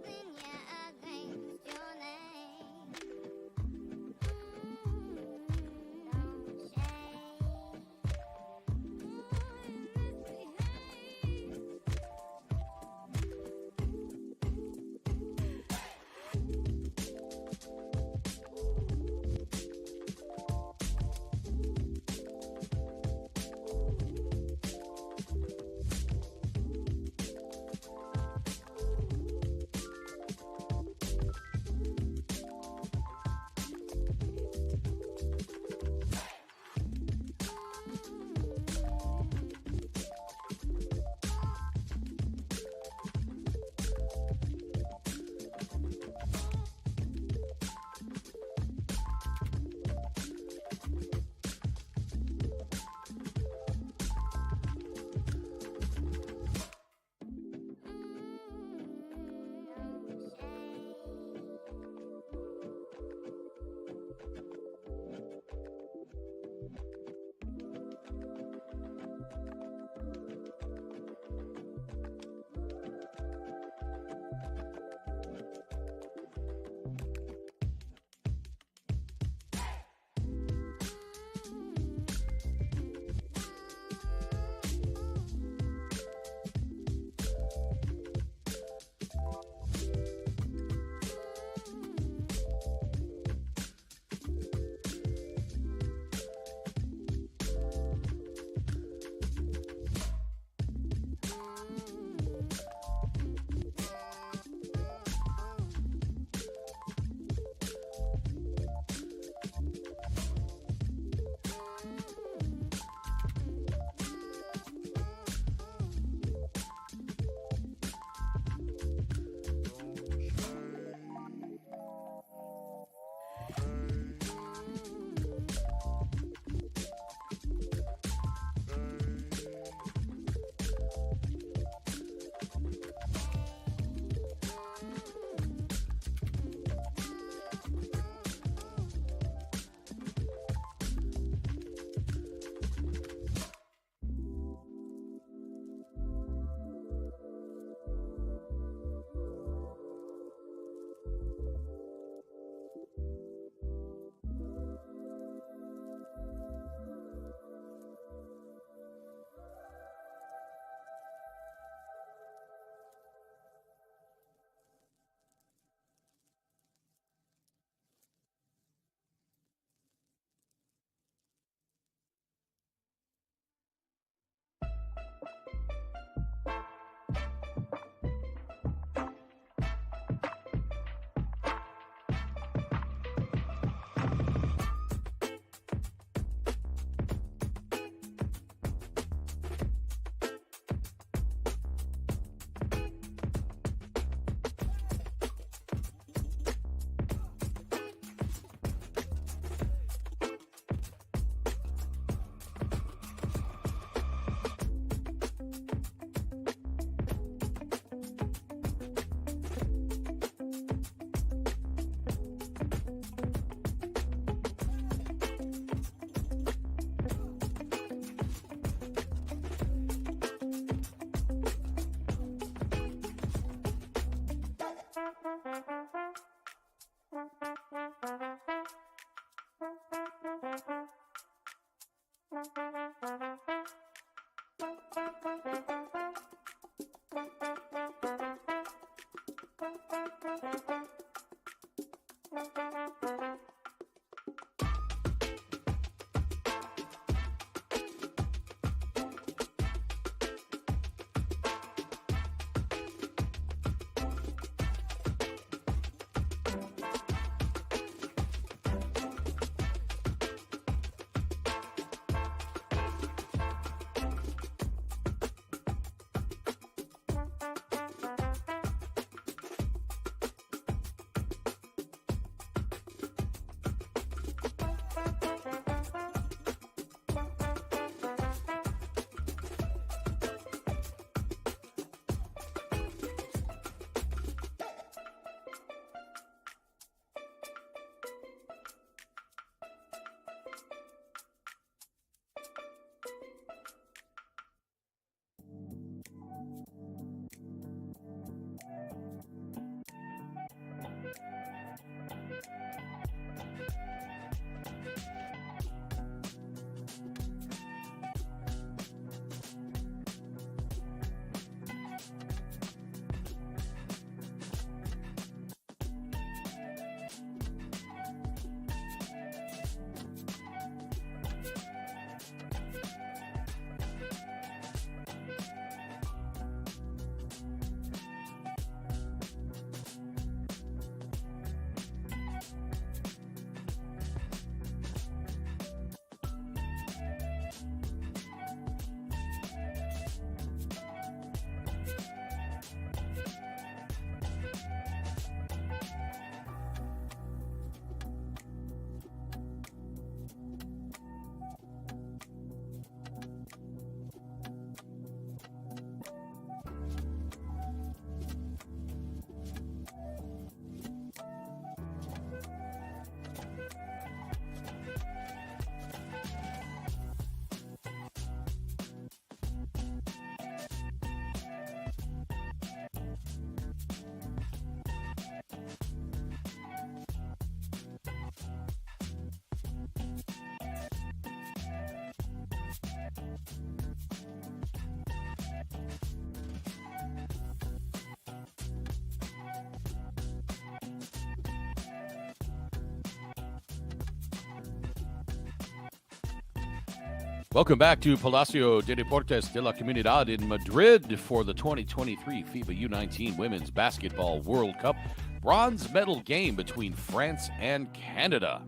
Welcome back to Palacio de Deportes de la Comunidad in Madrid for the 2023 FIBA U19 Women's Basketball World Cup bronze medal game between France and Canada.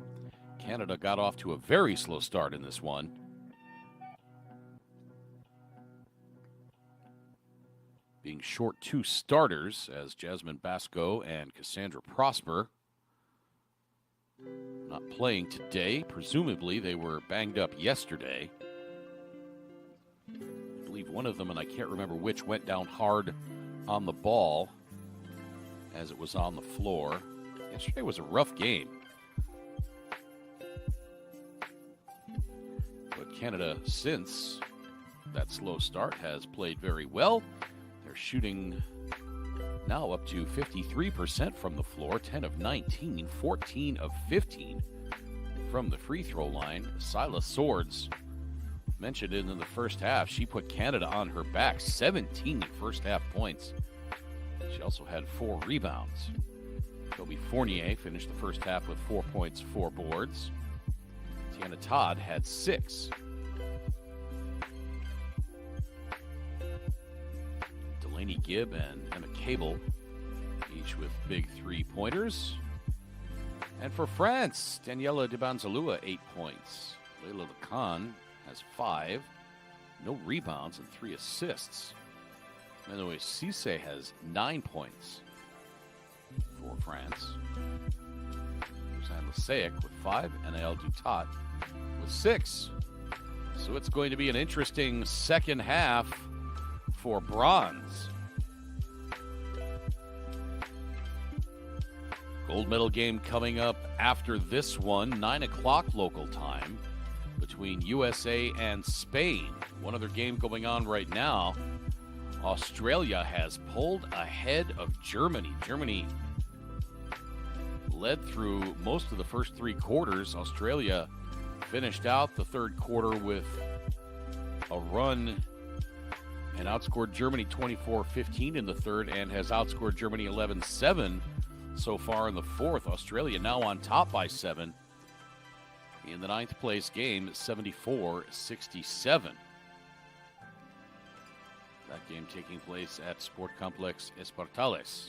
Canada got off to a very slow start in this one. Being short two starters as Jasmine Basco and Cassandra Prosper not playing today. Presumably they were banged up yesterday. I believe one of them, and I can't remember which, went down hard on the ball as it was on the floor. Yesterday was a rough game. But Canada, since that slow start, has played very well. They're shooting now up to 53% from the floor, 10 of 19, 14 of 15 from the free throw line. Silas Swords mentioned it in the first half. She put Canada on her back, 17 first half points. She also had 4 rebounds. Toby Fournier finished the first half with 4 points, 4 boards. Tiana Todd had 6. Delaney Gibb and Emma Cable, each with big 3-pointers. And for France, Daniela Debanzalua, 8 points. Leila Lacan has 5. No rebounds and 3 assists. Menoe Cisse has 9 points for France. Rosanne Lasaic with 5, and Anaël Dutat with 6. So it's going to be an interesting second half for bronze. Gold medal game coming up after this one, 9 o'clock local time, between USA and Spain. One other game going on right now. Australia has pulled ahead of Germany. Germany led through most of the first 3 quarters. Australia finished out the third quarter with a run and outscored Germany 24-15 in the third and has outscored Germany 11-7 so far in the fourth. Australia now on top by 7 in the ninth place game, 74-67. That game taking place at Sport Complex Espartales.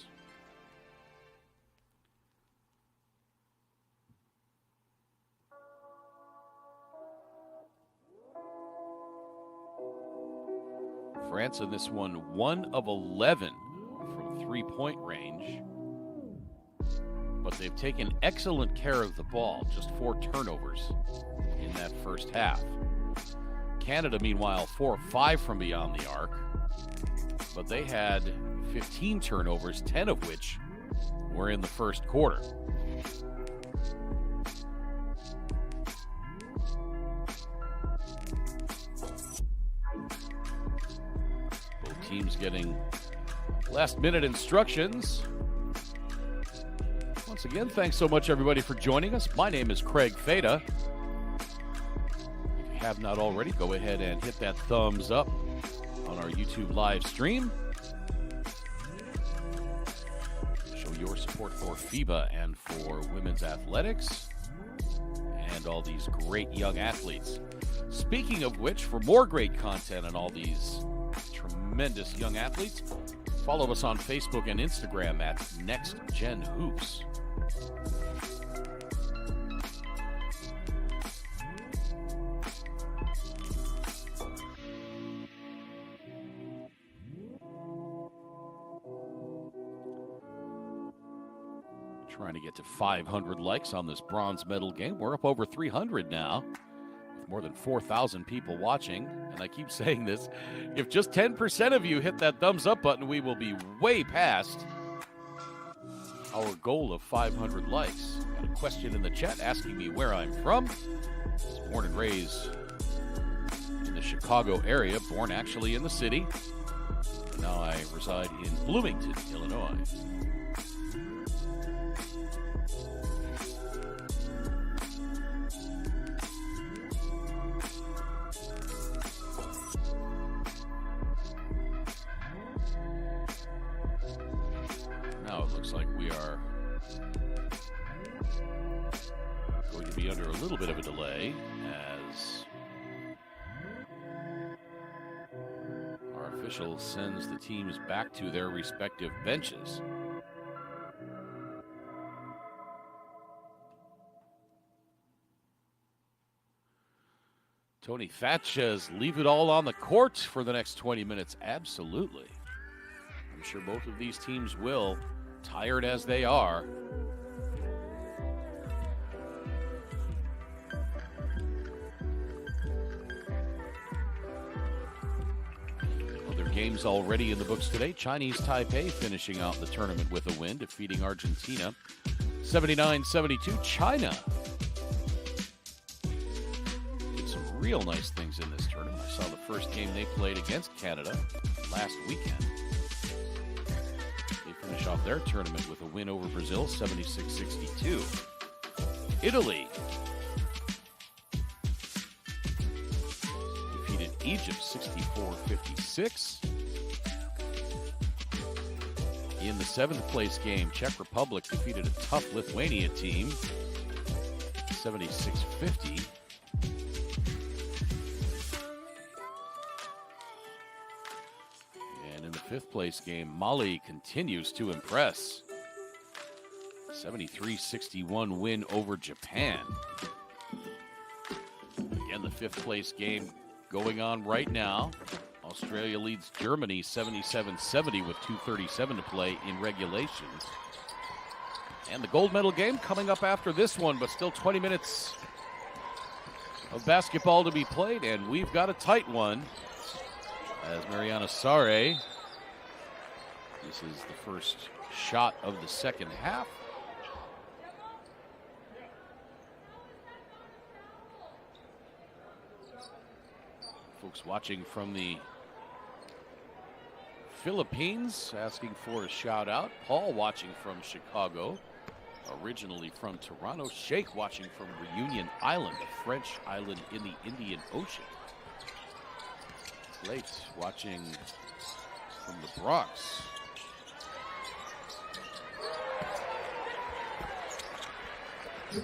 France in this one, 1 of 11 from three-point range. But they've taken excellent care of the ball, just 4 turnovers in that first half. Canada, meanwhile, 4 of 5 from beyond the arc. But they had 15 turnovers, 10 of which were in the first quarter. Both teams getting last-minute instructions. Once again, thanks so much, everybody, for joining us. My name is Craig Feda. If you have not already, go ahead and hit that thumbs up on our YouTube live stream. Show your support for FIBA and for women's athletics and all these great young athletes. Speaking of which, for more great content on all these tremendous young athletes, follow us on Facebook and Instagram at Next Gen Hoops. Trying to get to 500 likes on this bronze medal game. We're up over 300 now, with more than 4,000 people watching. And I keep saying this, if just 10% of you hit that thumbs up button, we will be way past our goal of 500 likes. Got a question in the chat asking me where I'm from. I was born and raised in the Chicago area, born actually in the city. Now I reside in Bloomington, Illinois. Now it looks like we are going to be under a little bit of a delay as our official sends the teams back to their respective benches. Tony Thatch says, leave it all on the court for the next 20 minutes. Absolutely. I'm sure both of these teams will, tired as they are. Other games already in the books today. Chinese Taipei finishing out the tournament with a win, defeating Argentina 79-72. China did some real nice things in this tournament. I saw the first game they played against Canada last weekend. Finish off their tournament with a win over Brazil, 76-62. Italy defeated Egypt, 64-56. In the 7th place game, Czech Republic defeated a tough Lithuania team, 76-50. In the 5th place game, Mali continues to impress. 73-61 win over Japan. Again, the 5th place game going on right now. Australia leads Germany 77-70 with 2:37 to play in regulations. And the gold medal game coming up after this one, but still 20 minutes of basketball to be played, and we've got a tight one. As Mariana Sarre, this is the first shot of the second half. Folks watching from the Philippines asking for a shout out. Paul watching from Chicago Originally from Toronto, Sheikh watching from Reunion Island, a French island in the Indian Ocean. Late watching from the Bronx. So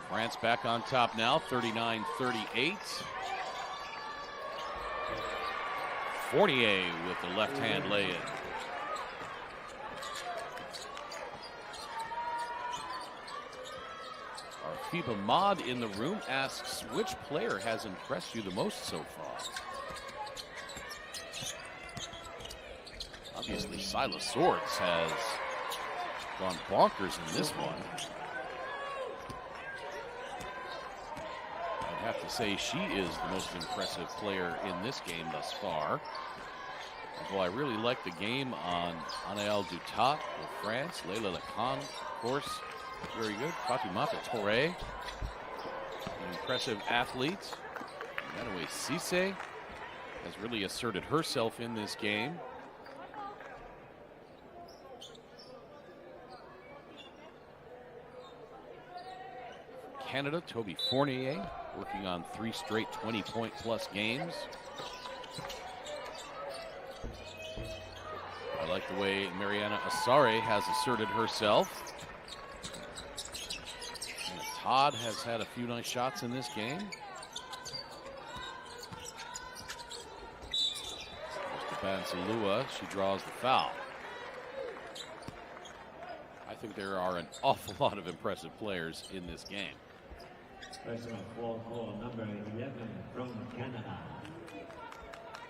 France back on top now, 39-38. Fournier with the left-hand lay-in. Our FIBA mod in the room asks, which player has impressed you the most so far? Obviously, Silas Swords has gone bonkers in this one. I'd have to say she is the most impressive player in this game thus far. Although I really like the game on Anaël Dutat of France, Leila Lacan, of course, very good. Fatimata Touré, an impressive athlete. Manoe Cisse has really asserted herself in this game. Canada, Toby Fournier, working on 3 straight 20-point-plus games. I like the way Mariana Asare has asserted herself. And Todd has had a few nice shots in this game. Bansalua, she draws the foul. I think there are an awful lot of impressive players in this game. Personal foul, number 11 from Canada.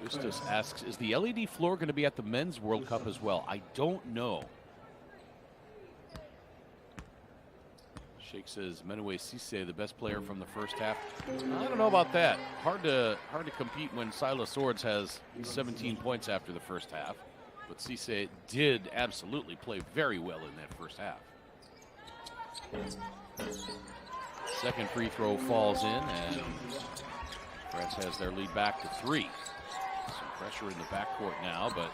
Justus asks, is the LED floor going to be at the Men's World Cup as well? I don't know. Sheikh says, Manoe Cisse, the best player from the first half. I don't know about that. Hard to compete when Silas Swords has 17 points after the first half. But Cisse did absolutely play very well in that first half. Second free throw falls in, and France has their lead back to 3. Some pressure in the backcourt now, but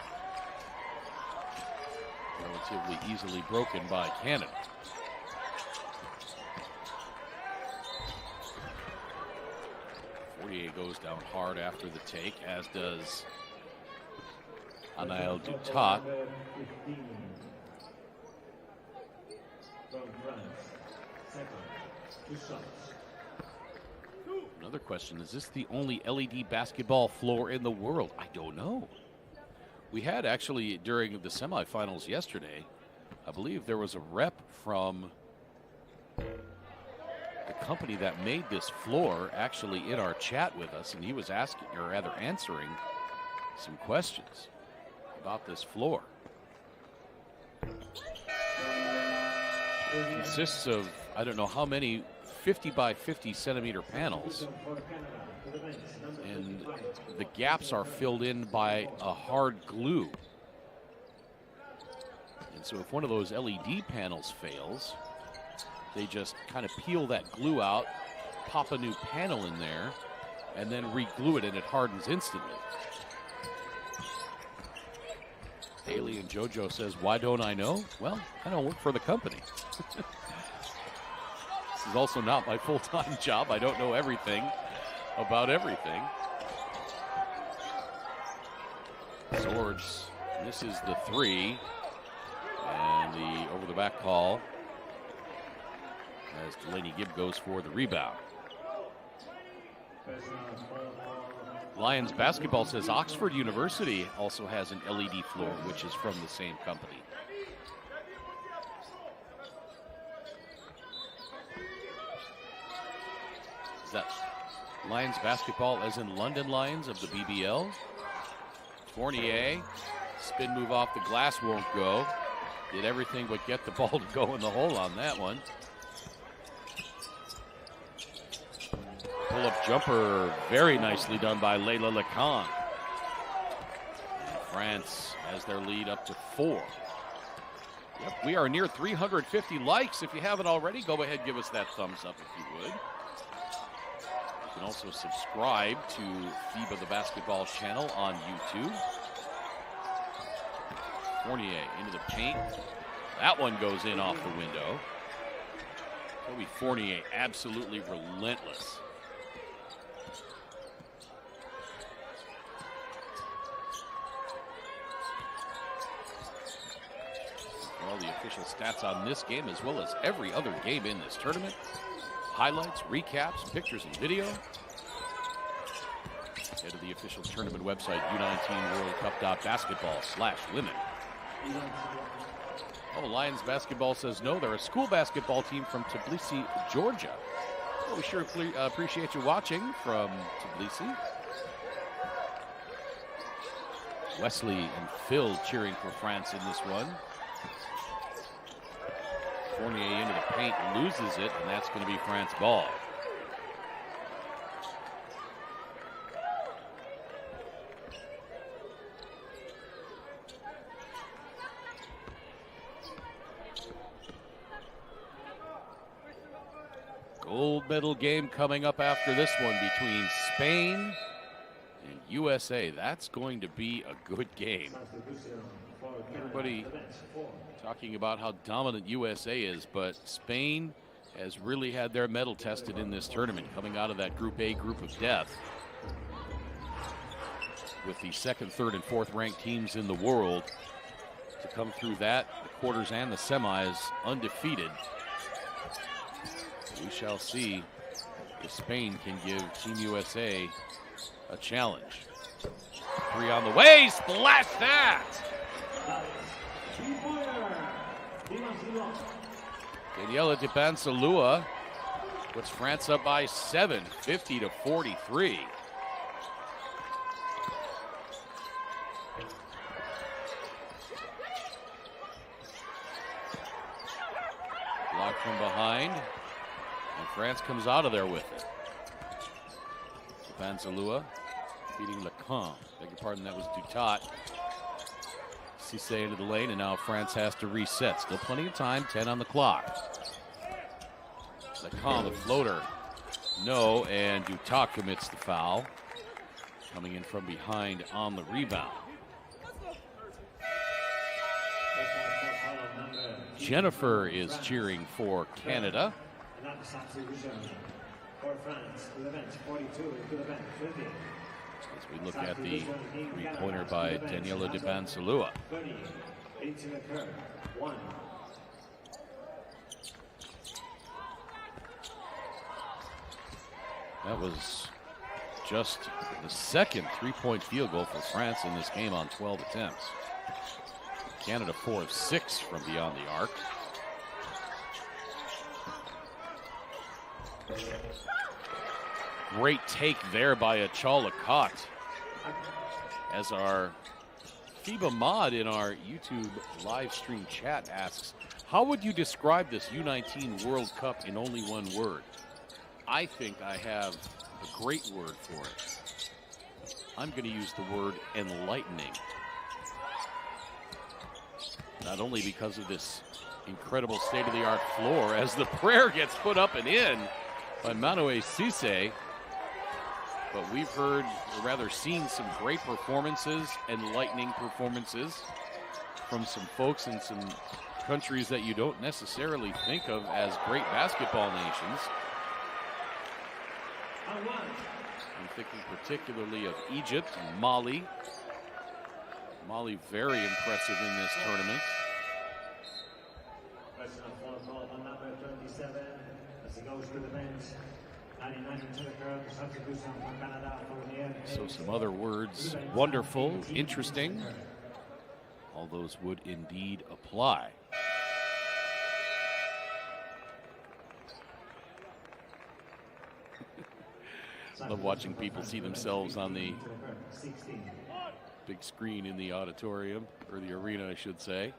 relatively easily broken by Canada. Fournier goes down hard after the take, as does Anaël Dutat. Another question, is this the only LED basketball floor in the world? I don't know. We had actually, during the semifinals yesterday, I believe there was a rep from the company that made this floor actually in our chat with us, and he was asking, or rather answering, some questions about this floor. It consists of, I don't know how many 50 by 50 centimeter panels, and the gaps are filled in by a hard glue. And so if one of those LED panels fails, they just kind of peel that glue out, pop a new panel in there, and then re-glue it, and it hardens instantly. Haley and JoJo says, why don't I know? Well, I don't work for the company. This is also not my full-time job. I don't know everything about everything. Swords misses the 3, and the over-the-back call as Delaney Gibb goes for the rebound. Lions basketball says Oxford University also has an LED floor, which is from the same company. Is that Lions basketball as in London Lions of the BBL? Fournier, spin move off the glass won't go. Did everything but get the ball to go in the hole on that one. Pull-up jumper, very nicely done by Leila Lacan. And France has their lead up to 4. Yep, we are near 350 likes. If you haven't already, go ahead, give us that thumbs up if you would. You can also subscribe to FIBA the Basketball channel on YouTube. Fournier into the paint. That one goes in off the window. Kobe Fournier absolutely relentless. All the official stats on this game, as well as every other game in this tournament. Highlights, recaps, pictures, and video. Head to the official tournament website, U19WorldCup.basketball/women. Oh, Lions basketball says no. They're a school basketball team from Tbilisi, Georgia. Well, we sure appreciate you watching from Tbilisi. Wesley and Phil cheering for France in this one. Fournier into the paint, loses it, and that's going to be France ball. Gold medal game coming up after this one between Spain and USA. That's going to be a good game. Everybody talking about how dominant USA is, but Spain has really had their mettle tested in this tournament, coming out of that Group A group of death with the second, third, and fourth ranked teams in the world to come through that, the quarters and the semis, undefeated. We shall see if Spain can give Team USA a challenge. Three on the way, splash that! Daniela Dibansalua puts France up by 7, 50-43. Blocked from behind, and France comes out of there with it. Dibansalua beating Lacan. Beg your pardon, that was Dutat. Cisse into the lane, and now France has to reset. Still plenty of time, 10 on the clock. Lacan, the floater. No, and Dutat commits the foul. Coming in from behind on the rebound. Jennifer is cheering for Canada. As we look at the three-pointer by Daniela Dibansalua. That was just the second three-point field goal for France in this game on 12 attempts. Canada 4 of 6 from beyond the arc. Great take there by Achal Lakat. As our FIBA mod in our YouTube live stream chat asks, how would you describe this U19 World Cup in only one word? I think I have a great word for it. I'm going to use the word enlightening. Not only because of this incredible state-of-the-art floor, as the prayer gets put up and in by Manuel Cisse, but we've heard, or rather seen, some great performances, enlightening performances from some folks in some countries that you don't necessarily think of as great basketball nations. I'm thinking particularly of Egypt and Mali. Mali very impressive in this tournament. So some other words, wonderful, interesting. All those would indeed apply. Love watching people see themselves on the big screen in the auditorium, or the arena, I should say.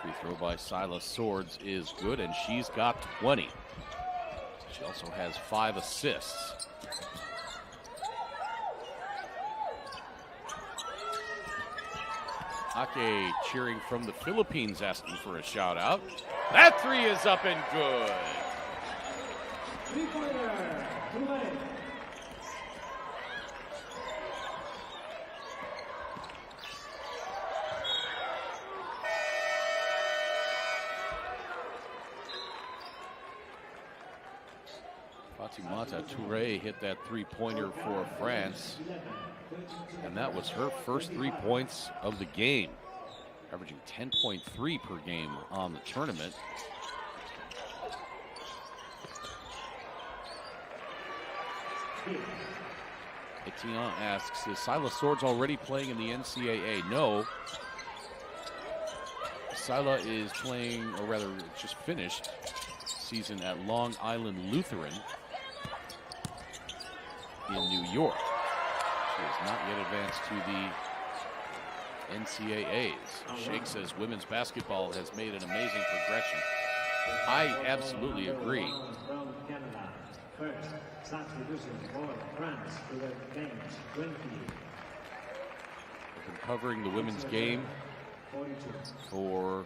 Free throw by Silas Swords is good, and she's got 20. She also has 5 assists. Ake cheering from the Philippines, asking for a shout out. That three is up and good. Fatimata Touré hit that three-pointer for France, and that was her first 3 points of the game, averaging 10.3 per game on the tournament. Etienne asks, is Sila Swords already playing in the NCAA? No. Sila is playing, or rather just finished, season at Long Island Lutheran in New York. She has not yet advanced to the NCAAs. Sheikh says women's basketball has made an amazing progression. I absolutely agree. First, substitution for France to the bench, 20. We've been covering the women's game for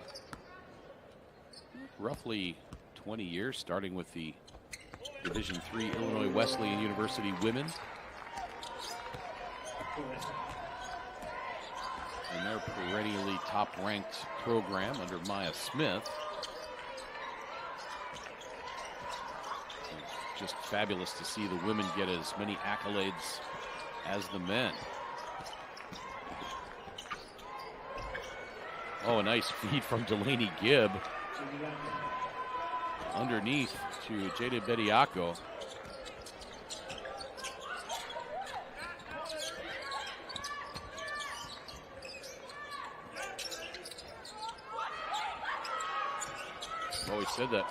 roughly 20 years, starting with the Division III Illinois Wesleyan University women. And their perennially top-ranked program under Maya Smith. It's just fabulous to see the women get as many accolades as the men. Oh, a nice feed from Delaney Gibb. Underneath to Jada Bediako. I've always said that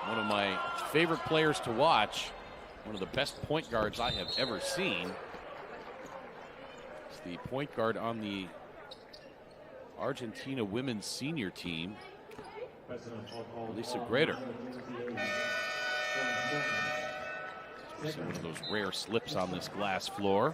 one of my favorite players to watch, one of the best point guards I have ever seen, is the point guard on the Argentina women's senior team, Lisa Grader. We see one of those rare slips on this glass floor.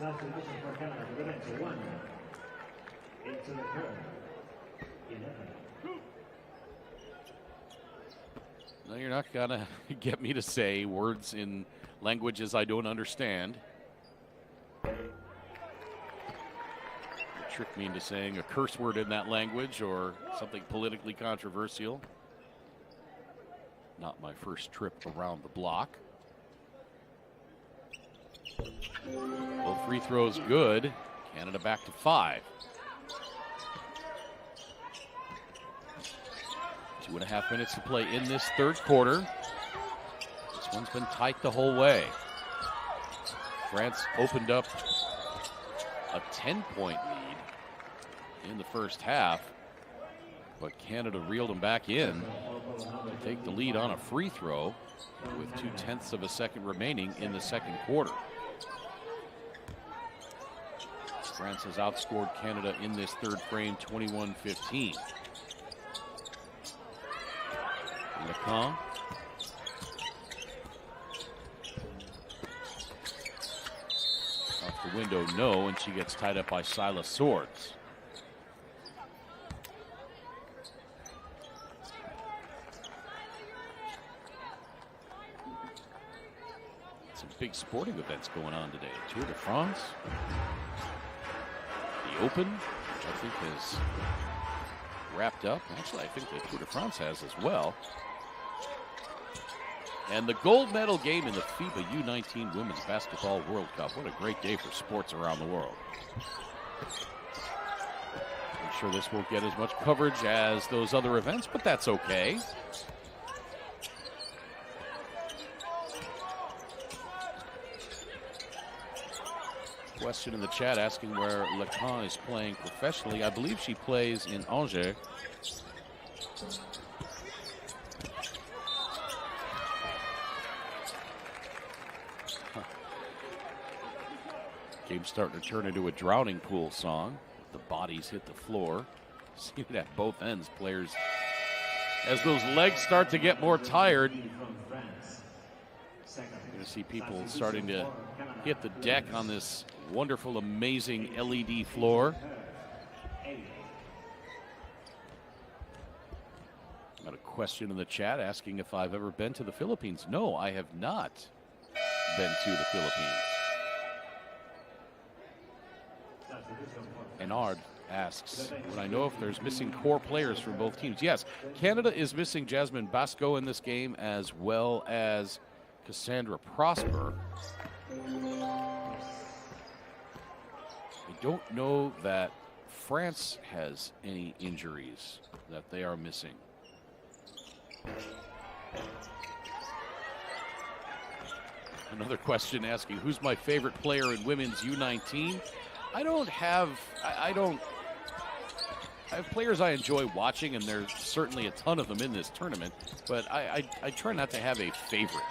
No, you're not gonna get me to say words in languages I don't understand. You trick me into saying a curse word in that language or something politically controversial. Not my first trip around the block. Both free throws good. Canada back to 5. 2.5 minutes to play in this third quarter. This one's been tight the whole way. France opened up a 10-point lead in the first half, but Canada reeled them back in to take the lead on a free throw with 0.2 of a second remaining in the second quarter. France has outscored Canada in this third frame 21-15. Lacan. Off the window, no, and she gets tied up by Sila Swords. Some big sporting events going on today. Tour de France, the Open, which I think has wrapped up. Actually, I think the Tour de France has as well. And the gold medal game in the FIBA U19 Women's Basketball World Cup. What a great day for sports around the world. I'm sure this won't get as much coverage as those other events, but that's okay. Question in the chat asking where Lacan is playing professionally. I believe she plays in Angers. Game's starting to turn into a drowning pool song. The bodies hit the floor. See it at both ends. Players, as those legs start to get more tired, you're going to see people starting to hit the deck on this wonderful, amazing LED floor. question in the chat asking if I've ever been to the Philippines. No, I have not been to the Philippines. Enard asks, would I know if there's missing core players from both teams? Yes, Canada is missing Jasmine Basco in this game, as well as Cassandra Prosper. I don't know that France has any injuries that they are missing. Another question asking, who's my favorite player in women's U19? I have players I enjoy watching, and there's certainly a ton of them in this tournament, but I try not to have a favorite.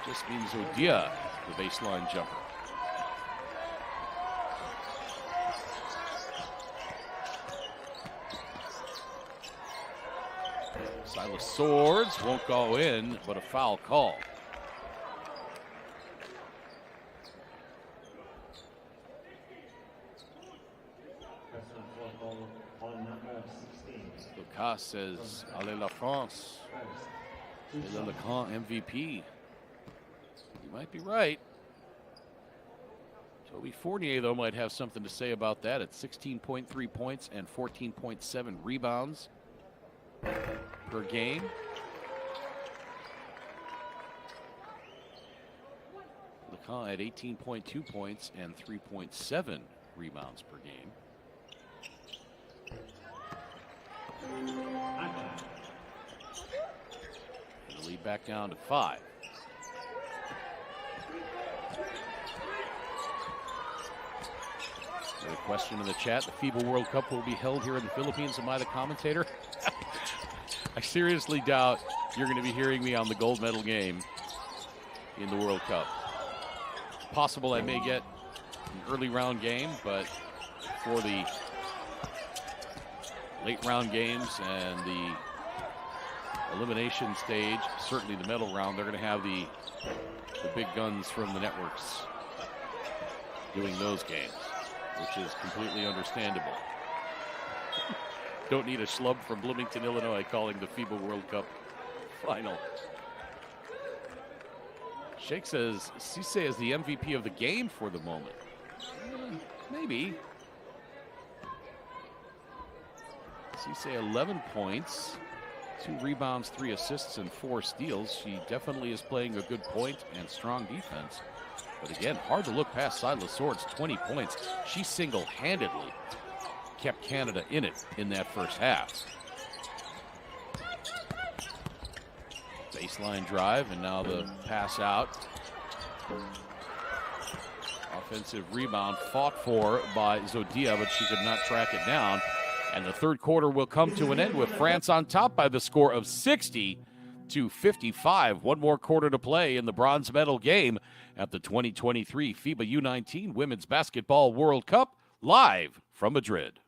Just means Odia, the baseline jumper. Silas Swords won't go in, but a foul call. Lucas says, allez la France. Et le grand MVP. You might be right. Toby Fournier, though, might have something to say about that at 16.3 points and 14.7 rebounds per game. Lecan at 18.2 points and 3.7 rebounds per game. And the lead back down to 5. Another question in the chat. The FIBA World Cup will be held here in the Philippines. Am I the commentator? I seriously doubt you're going to be hearing me on the gold medal game in the World Cup. Possible I may get an early round game, but for the late round games and the elimination stage, certainly the medal round, they're going to have the big guns from the networks doing those games, which is completely understandable. Don't need a schlub from Bloomington, Illinois calling the FIBA World Cup final. Sheikh says Cisse is the MVP of the game for the moment. Maybe. Cisse 11 points, 2 rebounds, 3 assists, and 4 steals. She definitely is playing a good point and strong defense. But again, hard to look past Silas Swords, 20 points. She single-handedly kept Canada in it in that first half. Baseline drive, and now the pass out. Offensive rebound fought for by Zodia, but she could not track it down. And the third quarter will come to an end with France on top by the score of 60-55. One more quarter to play in the bronze medal game at the 2023 FIBA U19 Women's Basketball World Cup, live from Madrid.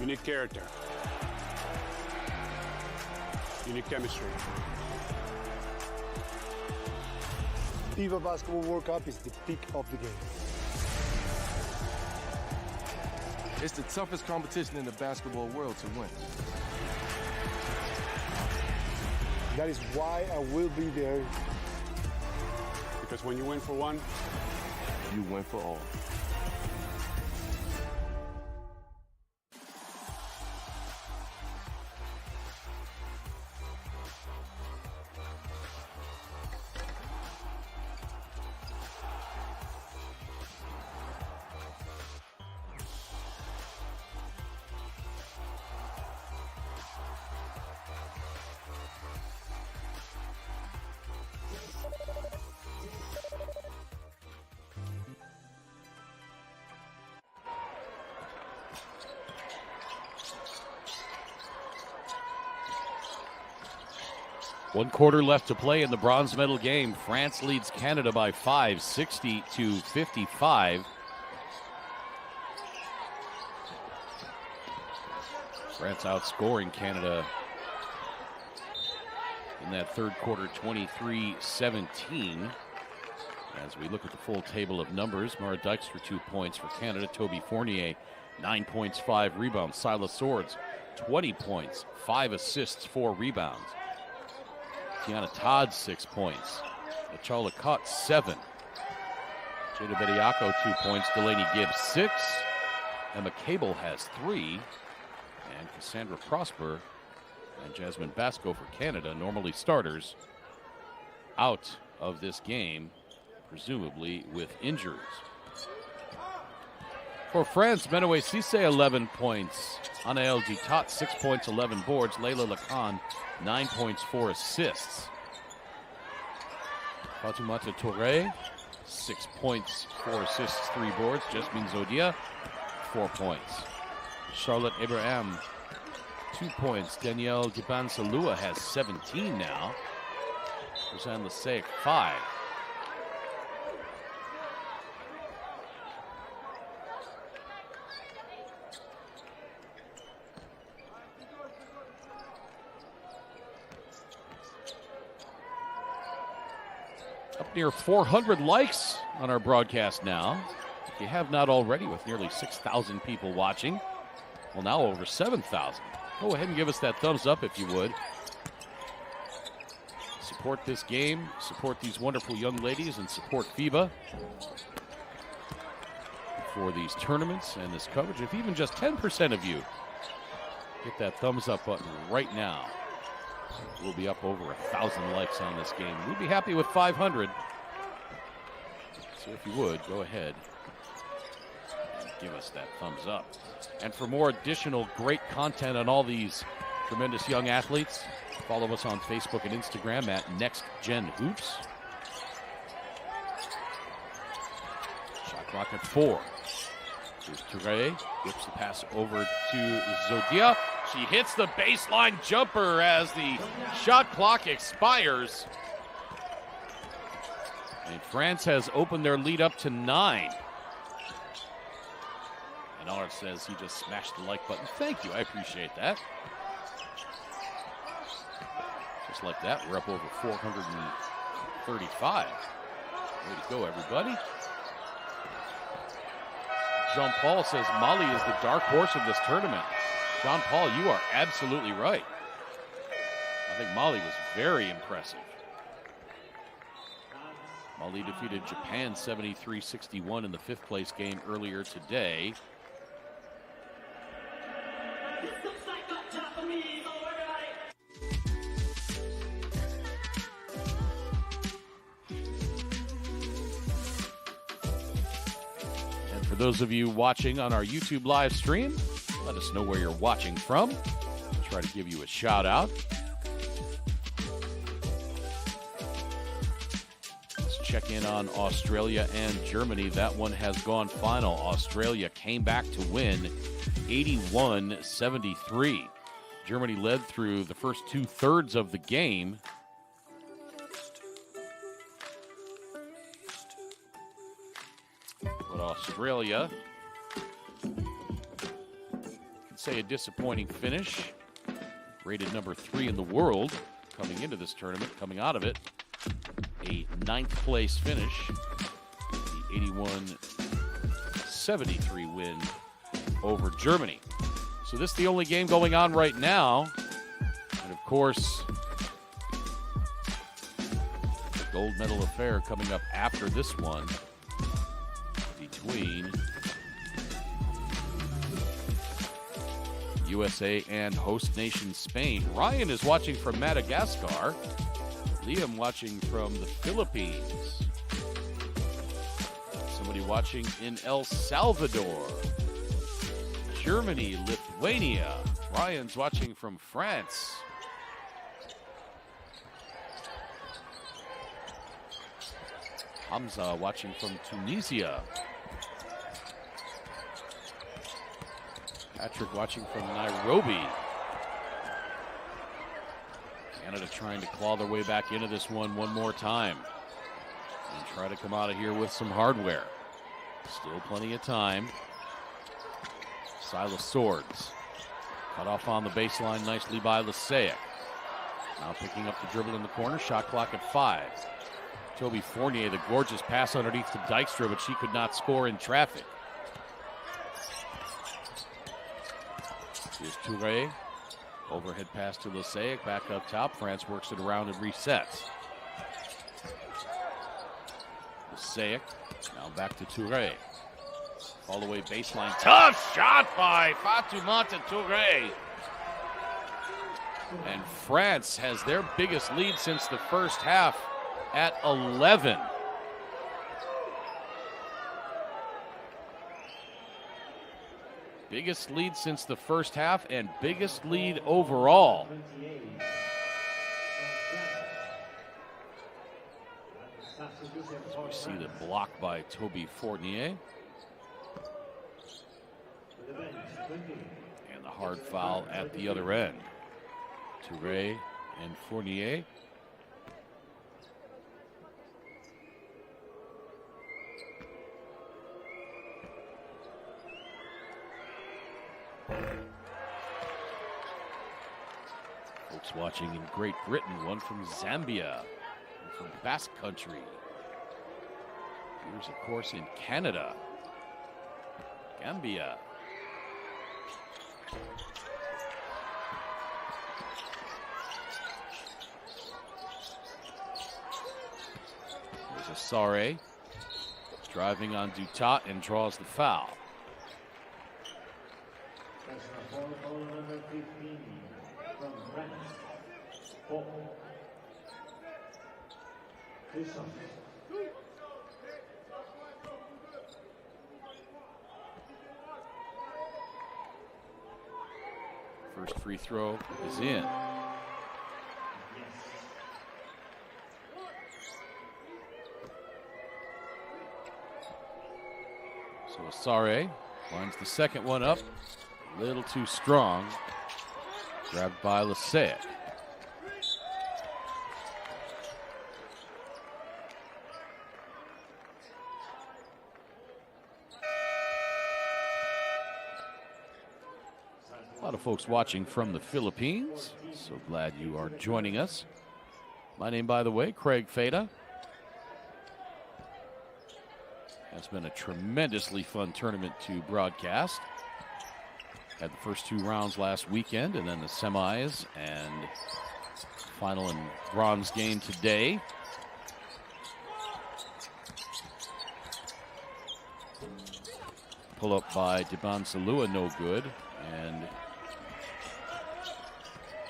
You need character. You need chemistry. FIBA Basketball World Cup is the peak of the game. It's the toughest competition in the basketball world to win. That is why I will be there. Because when you win for one, you win for all. One quarter left to play in the bronze medal game. France leads Canada by 5, 60-55. France outscoring Canada in that third quarter, 23-17. As we look at the full table of numbers, Mara Dijkstra 2 points for Canada. Toby Fournier, 9 points, 5 rebounds. Silas Swords, 20 points, 5 assists, 4 rebounds. Tiana Todd, 6 points. Achala Cott, 7. Jada Bediako, 2 points. Delaney Gibbs, 6. Emma Cable has 3. And Cassandra Prosper and Jasmine Basco for Canada, normally starters, out of this game, presumably with injuries. For France, Menoe Cisse, 11 points. Anaël Gitat, 6 points, 11 boards. Leila Lacan, 9 points, 4 assists. Fatoumata Touré, 6 points, 4 assists, 3 boards. Jasmine Zodia, 4 points. Charlotte Abraham, 2 points. Danielle Dibansalua has 17 now. Rosanne Lasek, 5. Up near 400 likes on our broadcast now. If you have not already, with nearly 6,000 people watching, well, now over 7,000. Go ahead and give us that thumbs up if you would. Support this game, support these wonderful young ladies, and support FIBA for these tournaments and this coverage. If even just 10% of you hit that thumbs up button right now, we'll be up over 1,000 likes on this game. We'd be happy with 500. So if you would, go ahead and give us that thumbs up. And for more additional great content on all these tremendous young athletes, follow us on Facebook and Instagram at NextGenHoops. Shot clock at 4. Here's Touré, whips the pass over to Zodia. She hits the baseline jumper as the shot clock expires. And France has opened their lead up to 9. And Allard says he just smashed the like button. Thank you, I appreciate that. Just like that, we're up over 435. Way to go, everybody. Jean-Paul says Mali is the dark horse of this tournament. Jean-Paul, you are absolutely right. I think Mali was very impressive. Mali defeated Japan 73-61 in the 5th place game earlier today. And for those of you watching on our YouTube live stream, let us know where you're watching from. We'll try to give you a shout out. Let's check in on Australia and Germany. That one has gone final. Australia came back to win 81-73. Germany led through the first 2/3 of the game. But Australia, say a disappointing finish. Rated number 3 in the world coming into this tournament, coming out of it. A 9th place finish. The 81-73 win over Germany. So this is the only game going on right now. And of course, the gold medal affair coming up after this one. between USA and host nation Spain. Ryan is watching from Madagascar. Liam watching from the Philippines. Somebody watching in El Salvador. Germany, Lithuania. Ryan's watching from France. Hamza watching from Tunisia. Patrick watching from Nairobi. Canada trying to claw their way back into this one more time and try to come out of here with some hardware. Still plenty of time. Silas Swords cut off on the baseline nicely by Leseic. Now picking up the dribble in the corner. Shot clock at 5. Toby Fournier, the gorgeous pass underneath to Dykstra, but she could not score in traffic. Here's Touré. Overhead pass to Leseic. Back up top. France works it around and resets. Leseic. Now back to Touré. All the way baseline. Tough shot by Fatoumata Touré. And France has their biggest lead since the first half at 11. Biggest lead since the first half and biggest lead overall. We see the block by Toby Fournier. And the hard foul at the other end. Touré and Fournier. Folks watching in Great Britain, one from Zambia, one from Basque Country. Here's, of course, in Canada, Gambia. There's Asare driving on Dutat and draws the foul. Number 15 from France. First free throw is in. So Asare lines the second one up. A little too strong. Grabbed by Leseic. A lot of folks watching from the Philippines. So glad you are joining us. My name, by the way, Craig Feda. It's been a tremendously fun tournament to broadcast. Had the first 2 rounds last weekend, and then the semis and final and bronze game today. Pull up by Diban Salua, no good, and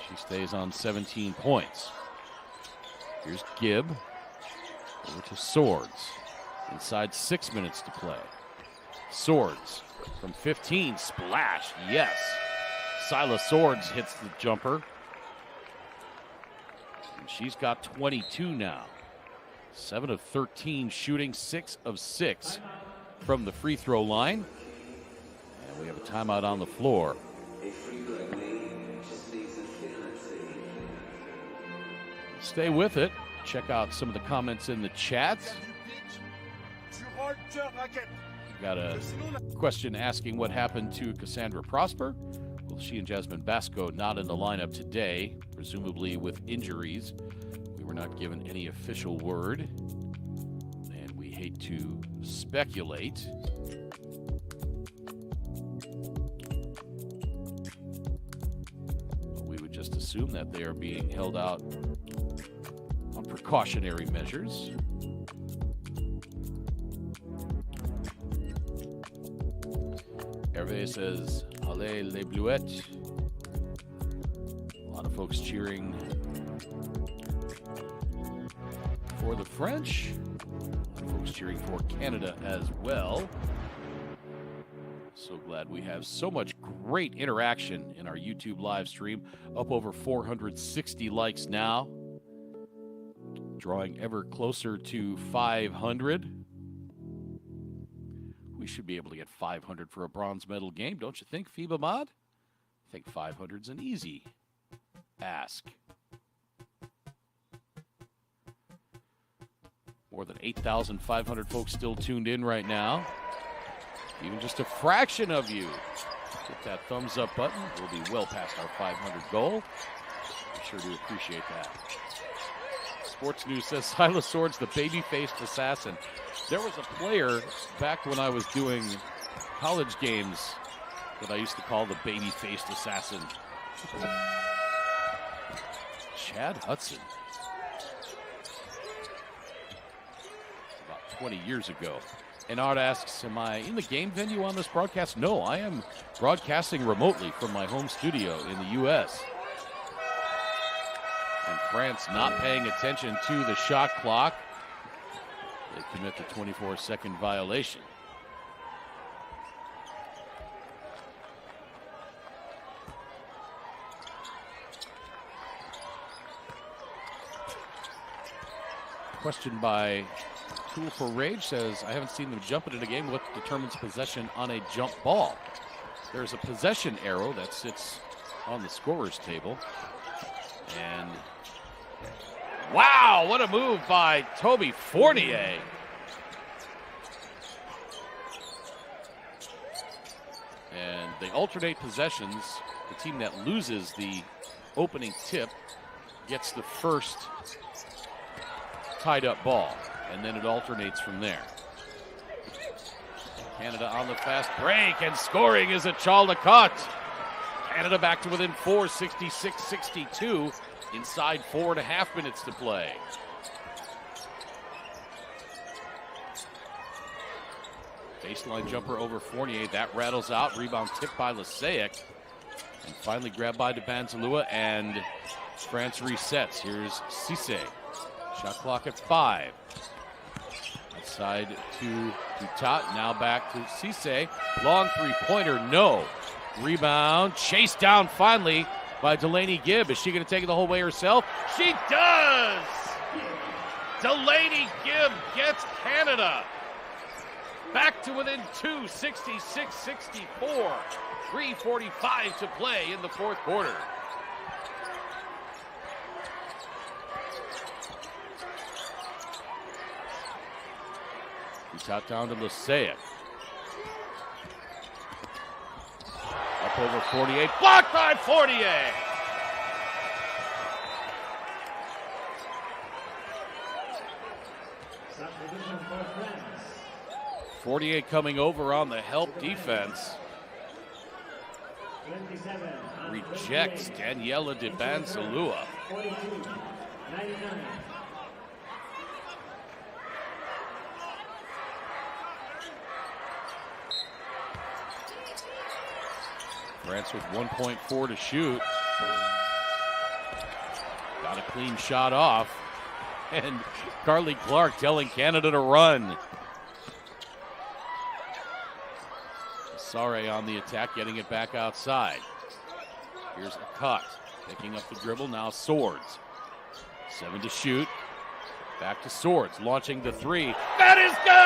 she stays on 17 points. Here's Gibb over to Swords. Inside 6 minutes to play. Swords from 15, splash, yes. Silas Swords hits the jumper. And she's got 22 now. 7 of 13 shooting, 6 of 6 from the free throw line. And we have a timeout on the floor. Stay with it. Check out some of the comments in the chats. Got a question asking what happened to Cassandra Prosper. Well, she and Jasmine Basco not in the lineup today, presumably with injuries. We were not given any official word, and we hate to speculate. But we would just assume that they are being held out on precautionary measures. Jose says, Allez les Bleuettes. A lot of folks cheering for the French. A lot of folks cheering for Canada as well. So glad we have so much great interaction in our YouTube live stream. Up over 460 likes now. Drawing ever closer to 500. We should be able to get 500 for a bronze medal game, don't you think, FIBA Mod? I think 500's an easy ask. More than 8,500 folks still tuned in right now. Even just a fraction of you hit that thumbs up button. We'll be well past our 500 goal. I'm sure to appreciate that. Sports News says Silas Swords, the baby-faced assassin. There was a player back when I was doing college games that I used to call the baby-faced assassin. Chad Hudson. About 20 years ago. And Art asks, am I in the game venue on this broadcast? No, I am broadcasting remotely from my home studio in the U.S. And France not paying attention to the shot clock. They commit the 24-second violation. Question by Tool for Rage says, I haven't seen them jump it in a game. What determines possession on a jump ball? There's a possession arrow that sits on the scorer's table. And wow, what a move by Toby Fournier. And they alternate possessions. The team that loses the opening tip gets the first tied up ball, and then it alternates from there. Canada on the fast break, and scoring is a Chaldecott. Canada back to within 4, 66-62, inside 4.5 minutes to play. Baseline jumper over Fournier, that rattles out, rebound tipped by Leseic, and finally grabbed by Debanzalua, and France resets. Here's Cisse. Shot clock at 5. Outside to Dutat, now back to Cisse. Long three-pointer, no. Rebound, chased down finally by Delaney Gibb. Is she going to take it the whole way herself? She does! Delaney Gibb gets Canada back to within 2, 66-64. 3:45 to play in the fourth quarter. Shot down to Leseic. Up over 48. Blocked by Fournier. Fournier coming over on the help defense. Rejects Daniela Debanzalua. 42-99. France with 1.4 to shoot. Got a clean shot off. And Carly Clark telling Canada to run. Sarre on the attack, getting it back outside. Here's a cut. Picking up the dribble, now Swords. 7 to shoot. Back to Swords, launching the 3. That is good!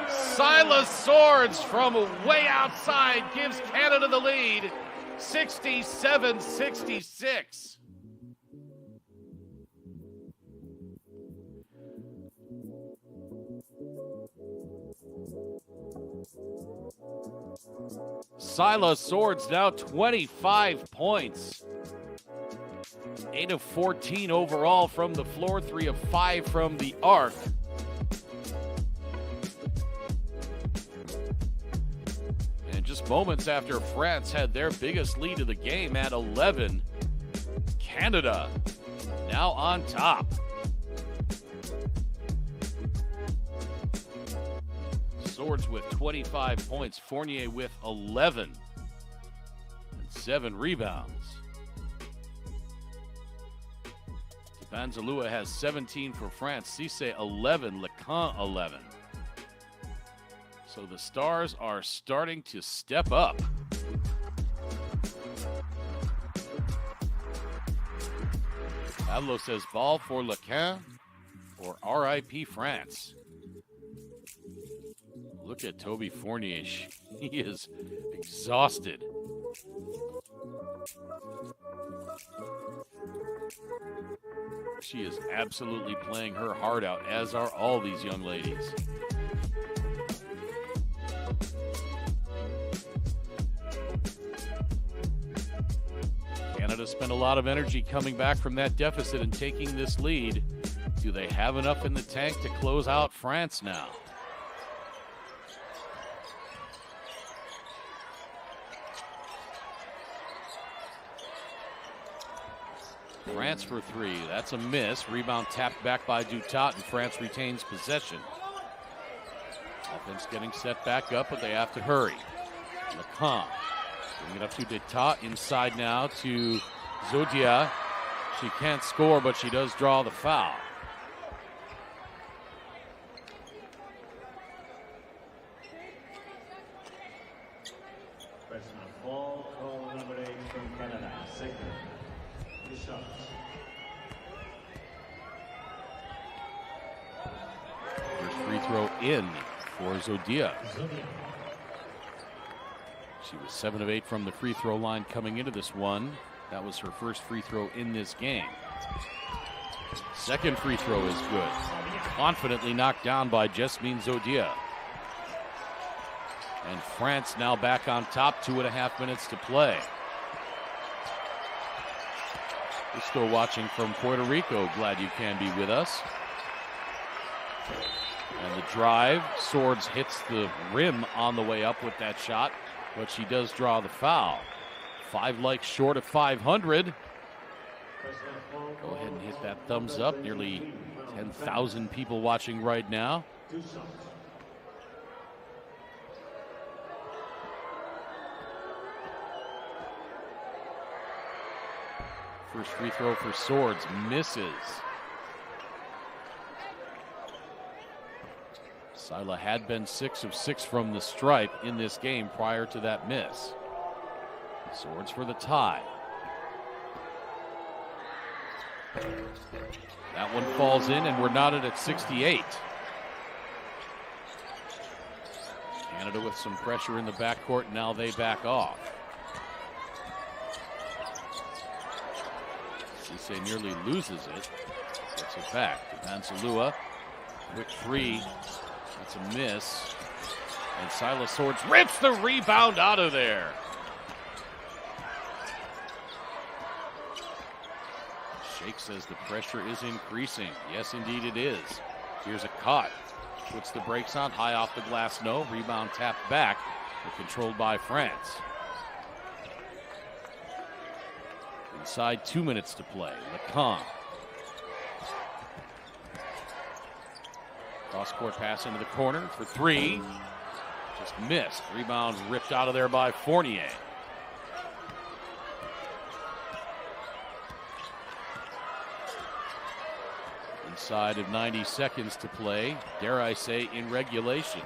Silas Swords from way outside gives Canada the lead, 67-66. Silas Swords now 25 points. 8 of 14 overall from the floor, 3 of 5 from the arc. And just moments after France had their biggest lead of the game at 11, Canada now on top. Swords with 25 points. Fournier with 11 and 7 rebounds. Banzalua has 17 for France. Cisse 11. Lecan 11. So the Stars are starting to step up. Pablo says ball for Lecan or RIP France. Look at Toby Fournier. He is exhausted. She is absolutely playing her heart out, as are all these young ladies. Canada spent a lot of energy coming back from that deficit and taking this lead. Do they have enough in the tank to close out France now? France for 3. That's a miss. Rebound tapped back by Dutat, and France retains possession. Offense getting set back up, but they have to hurry. Lecan bring it up to Dutat. Inside now to Zodia. She can't score, but she does draw the foul. Personal foul, call number 8 from Canada. Second. The shot. First free throw in for Zodia. She was 7 of 8 from the free throw line coming into this one. That was her first free throw in this game. Second free throw is good. Confidently knocked down by Jasmine Zodia. And France now back on top, 2.5 minutes to play. We're still watching from Puerto Rico. Glad you can be with us. And the drive. Swords hits the rim on the way up with that shot, but she does draw the foul. 5 likes short of 500. Go ahead and hit that thumbs up. Nearly 10,000 people watching right now. First free throw for Swords misses. Sila had been 6 of 6 from the stripe in this game prior to that miss. Swords for the tie. That one falls in, and we're knotted at 68. Canada with some pressure in the backcourt. Now they back off. Cisse nearly loses it. Gets it back to Banzalua. Quick 3. That's a miss. And Silas Swords rips the rebound out of there. Shake says the pressure is increasing. Yes, indeed it is. Here's a cut. Puts the brakes on. High off the glass, no. Rebound tapped back. But controlled by France. Inside 2 minutes to play. Lecan. Cross-court pass into the corner for 3. Just missed. Rebound ripped out of there by Fournier. Inside of 90 seconds to play. Dare I say, in regulation.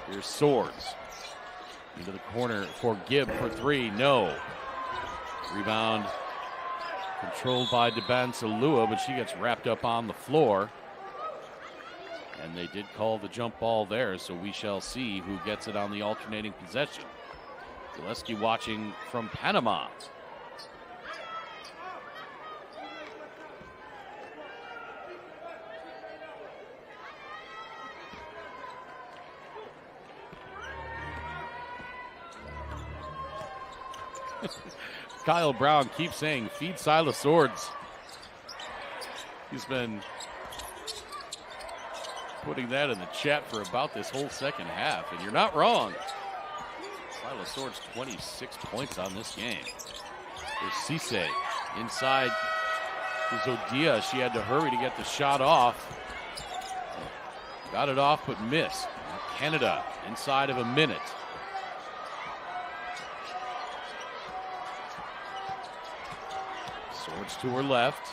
Here's Swords. Into the corner for Gibb for 3. No. Rebound controlled by Banzalua, but she gets wrapped up on the floor. And they did call the jump ball there, so we shall see who gets it on the alternating possession. Gillespie watching from Panama. Kyle Brown keeps saying, feed Silas Swords. He's been putting that in the chat for about this whole second half, and you're not wrong. Silas Swords, 26 points on this game. There's Cisse inside to Zodia. She had to hurry to get the shot off. Got it off, but missed. Canada inside of a minute. Swords to her left.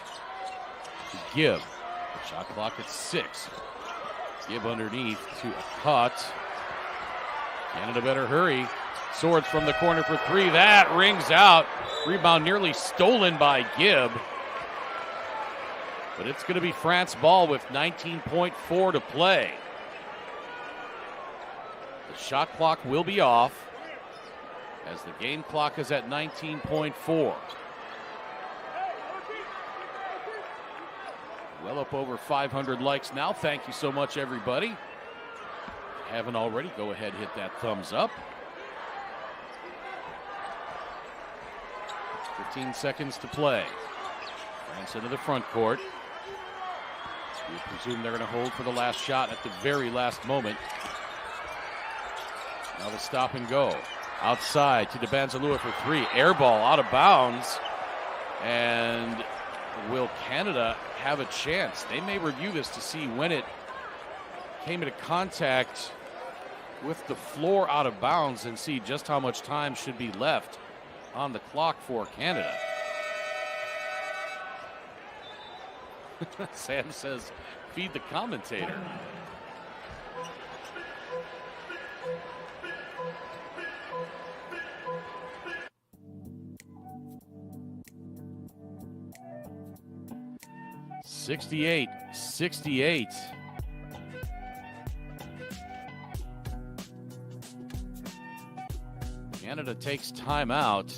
To Gibb. The shot clock at 6. Gibb underneath to a cut. Canada better hurry. Swords from the corner for 3. That rings out. Rebound nearly stolen by Gibb. But it's going to be France ball with 19.4 to play. The shot clock will be off as the game clock is at 19.4. Well up over 500 likes now. Thank you so much, everybody. If you haven't already, go ahead, hit that thumbs up. 15 seconds to play. France into the front court. We presume they're going to hold for the last shot at the very last moment. Now the stop and go. Outside to DeBanzalua for 3. Air ball out of bounds. And will Canada have a chance? They may review this to see when it came into contact with the floor out of bounds and see just how much time should be left on the clock for Canada. Sam says, feed the commentator. .68. Canada takes timeout.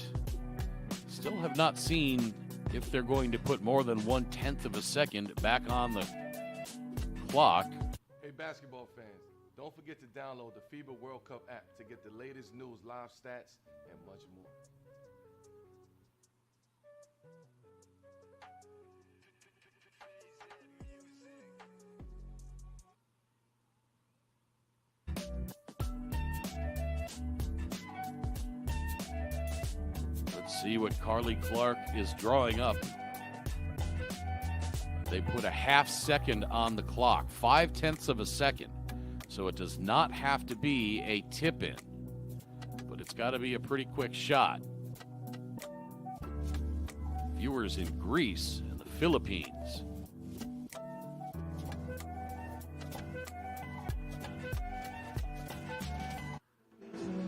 Still have not seen if they're going to put more than 1/10 of a second back on the clock. Hey, basketball fans, don't forget to download the FIBA World Cup app to get the latest news, live stats, and much more. Let's see what Carly Clark is drawing up. They put a half second on the clock, 0.5 of a second. So it does not have to be a tip-in, but it's got to be a pretty quick shot. Viewers in Greece and the Philippines.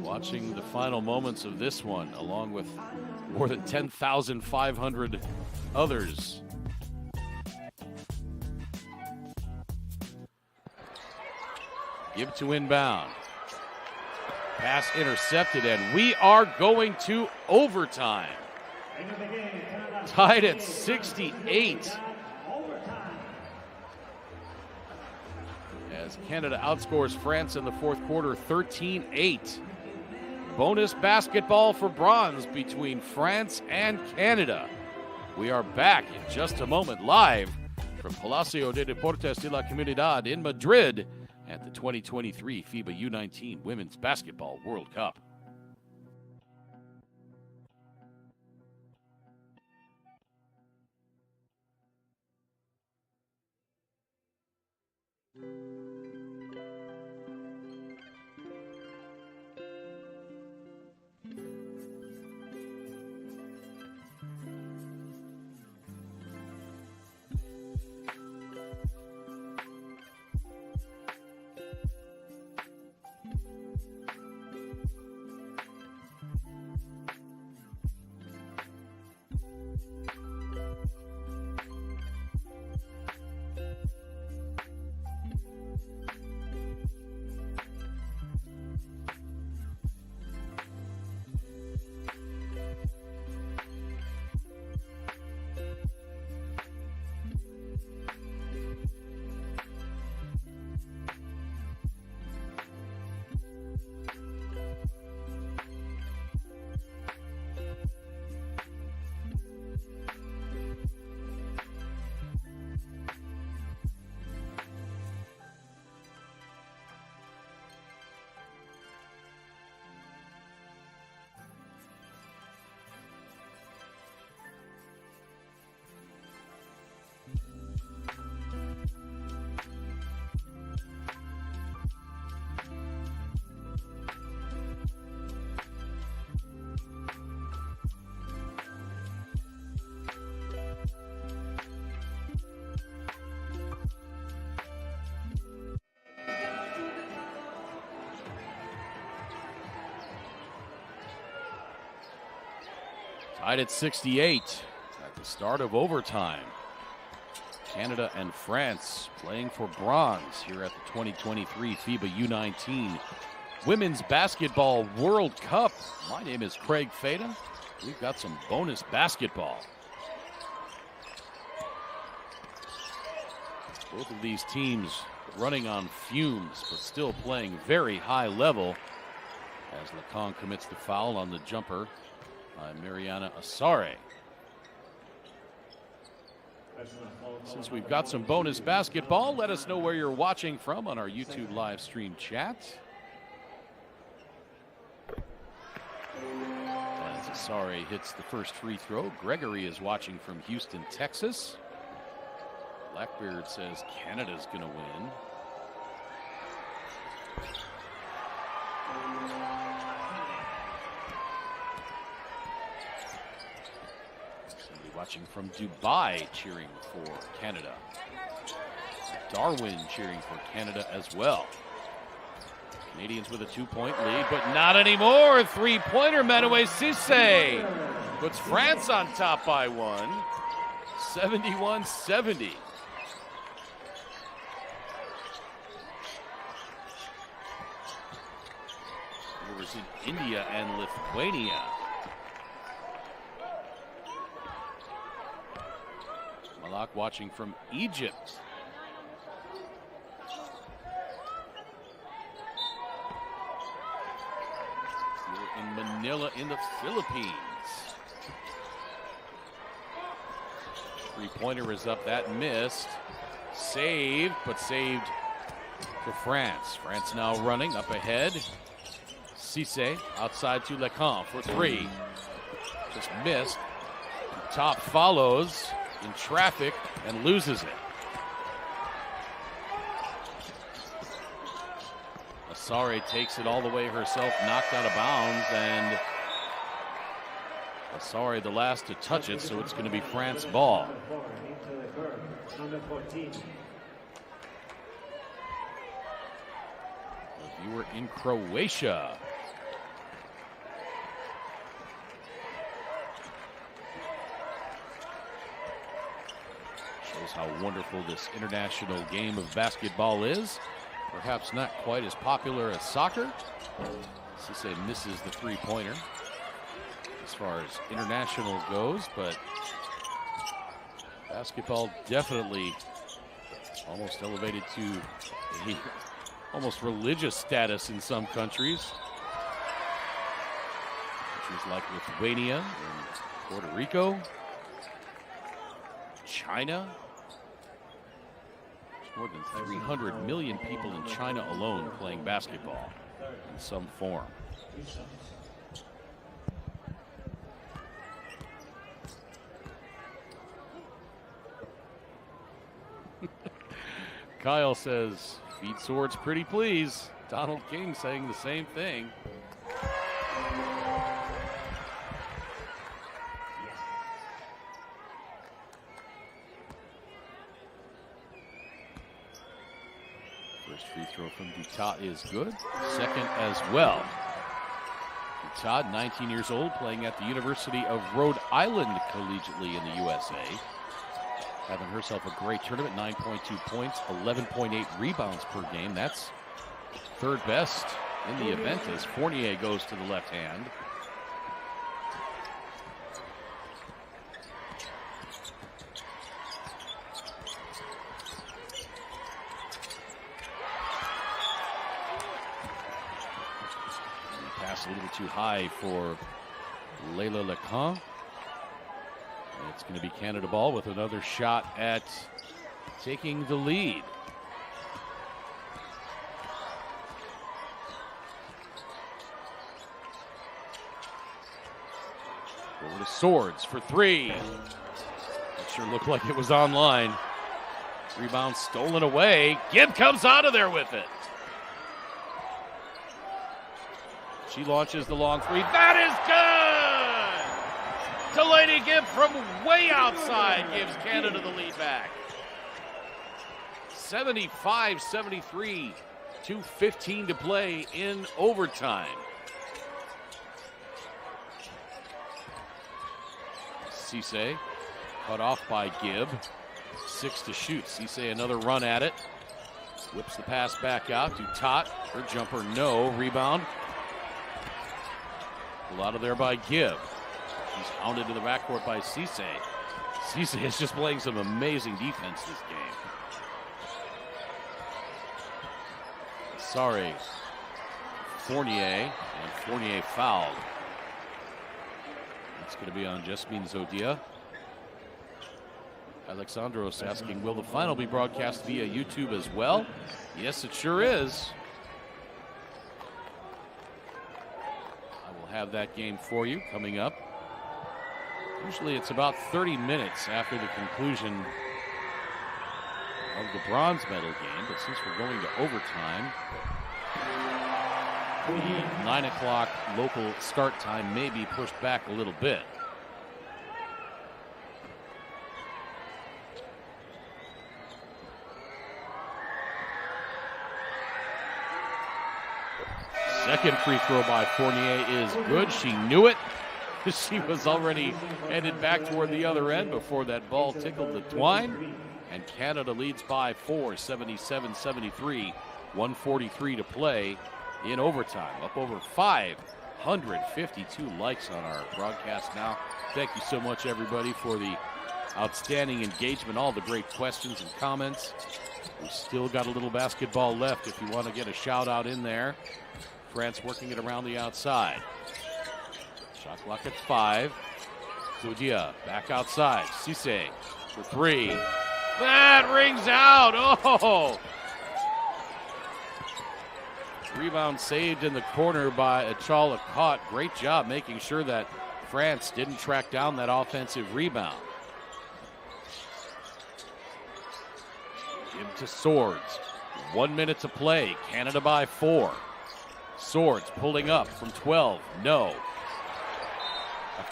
Watching the final moments of this one, along with more than 10,500 others. Give to inbound. Pass intercepted, and we are going to overtime. Tied at 68. As Canada outscores France in the fourth quarter 13-8. Bonus basketball for bronze between France and Canada. We are back in just a moment, live from Palacio de Deportes de la Comunidad in Madrid at the 2023 FIBA U19 Women's Basketball World Cup. Tied at 68 at the start of overtime. Canada and France playing for bronze here at the 2023 FIBA U19 Women's Basketball World Cup. My name is Craig Fada. We've got some bonus basketball. Both of these teams running on fumes, but still playing very high level as Lacan commits the foul on the jumper by Mariana Asare. Since we've got some bonus basketball, let us know where you're watching from on our YouTube live stream chat. As Asare hits the first free throw, Gregory is watching from Houston, Texas. Blackbeard says Canada's going to win. Watching from Dubai, cheering for Canada. Darwin cheering for Canada as well. Canadians with a 2-point lead, but not anymore. Three-pointer, Manuel Cisse puts France on top by one. 71-70. Overs in India and Lithuania. Malak watching from Egypt. We're in Manila in the Philippines. Three-pointer is up, that missed. Saved, but saved to France. France now running up ahead. Cisse outside to Lacan for three. Just missed. Top follows in traffic and loses it. Asare takes it all the way herself, knocked out of bounds, and Asare the last to touch it, so it's going to be France ball. If you were in Croatia. Shows how wonderful this international game of basketball is. Perhaps not quite as popular as soccer. Cisse misses the three-pointer as far as international goes, but basketball definitely almost elevated to a almost religious status in some countries. Countries like Lithuania and Puerto Rico, China. More than 300 million people in China alone playing basketball in some form. Kyle says, feed swords pretty please. Donald King saying the same thing. First free throw from Dutat is good. Second as well. Dutat, 19 years old, playing at the University of Rhode Island collegiately in the USA. Having herself a great tournament, 9.2 points, 11.8 rebounds per game. That's third best in the event as Fournier goes to the left hand. Pass a little too high for Leila Lacan. It's going to be Canada ball with another shot at taking the lead. Over to Swords for three. It sure looked like it was online. Rebound stolen away. Gibb comes out of there with it. She launches the long three. That is good! Delaney Gibb from way outside gives Canada the lead back. 75-73, 2:15 to play in overtime. Cisse. Cut off by Gibb. 6 to shoot. Cisse another run at it. Whips the pass back out to Tot. Her jumper, no. Rebound. Pulled out of there by Gibb. He's hounded to the backcourt by Cisse. Cisse is just playing some amazing defense this game. Sorry. Fournier, and Fournier fouled. It's going to be on Jasmine Zodia. Alexandros asking, will the final be broadcast via YouTube as well? Yes, it sure is. I will have that game for you coming up. Usually it's about 30 minutes after the conclusion of the bronze medal game, but since we're going to overtime, 9 o'clock local start time may be pushed back a little bit. Second free throw by Fournier is good. She knew it. She was already headed back toward the other end before that ball tickled the twine. And Canada leads by 4, 77-73, 1:43 to play in overtime. Up over 552 likes on our broadcast now. Thank you so much, everybody, for the outstanding engagement, all the great questions and comments. We still got a little basketball left if you want to get a shout out in there. France working it around the outside. Shot clock at 5. Zodia back outside. Cisse for 3. That rings out. Oh! Rebound saved in the corner by Achala Caught. Great job making sure that France didn't track down that offensive rebound. Give to Swords. 1 minute to play. Canada by 4. Swords pulling up from 12. No.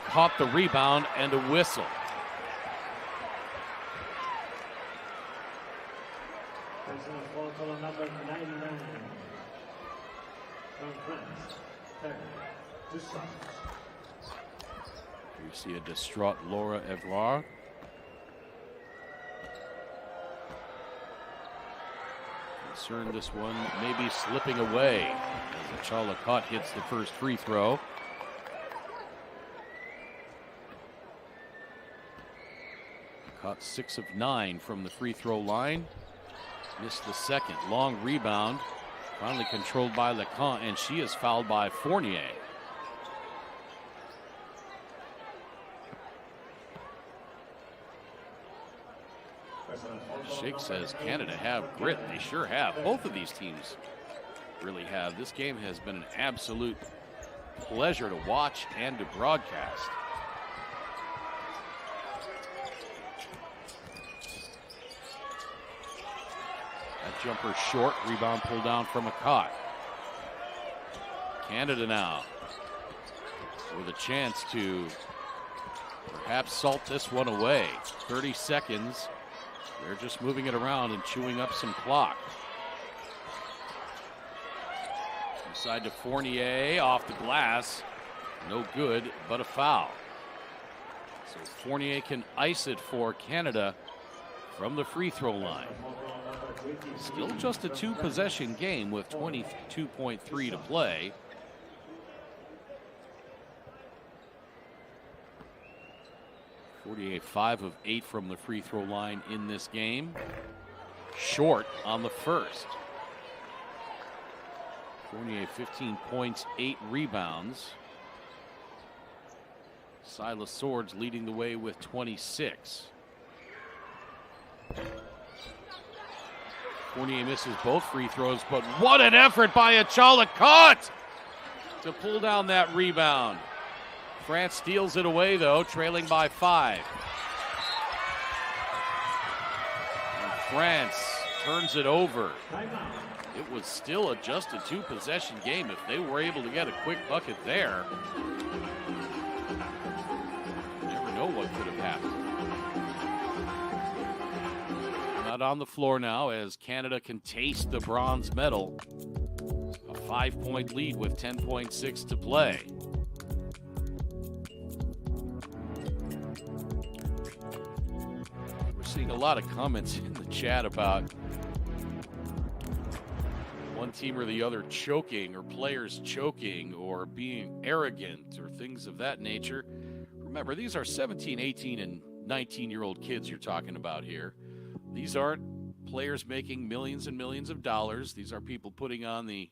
Caught the rebound and a whistle. Personal foul call on number 99 from France. 30 to stop. You see a distraught Laura Evrard. Concerned this one maybe slipping away as Achala Caught hits the first free throw. Caught 6 of 9 from the free throw line. Missed the second. Long rebound. Finally controlled by Lecan, and she is fouled by Fournier. Shake says Canada have grit. They sure have. Both of these teams really have. This game has been an absolute pleasure to watch and to broadcast. That jumper short. Rebound pulled down from Achat. Canada now with a chance to perhaps salt this one away. 30 seconds. They're just moving it around and chewing up some clock. Inside to Fournier, off the glass. No good, but a foul. So Fournier can ice it for Canada from the free throw line. Still just a 2-possession game with 22.3 to play. Fournier 5 of 8 from the free throw line in this game. Short on the first. Fournier 15 points, 8 rebounds. Silas Swords leading the way with 26. Fournier misses both free throws, but what an effort by Achala Caught to pull down that rebound. France steals it away, though, trailing by 5. And France turns it over. It was still just a 2-possession game. If they were able to get a quick bucket there, you never know what could have happened. Not on the floor now as Canada can taste the bronze medal. A 5-point lead with 10.6 to play. Seeing a lot of comments in the chat about one team or the other choking, or players choking, or being arrogant, or things of that nature. Remember, these are 17, 18, and 19-year-old kids you're talking about here. These aren't players making millions and millions of dollars. These are people putting on the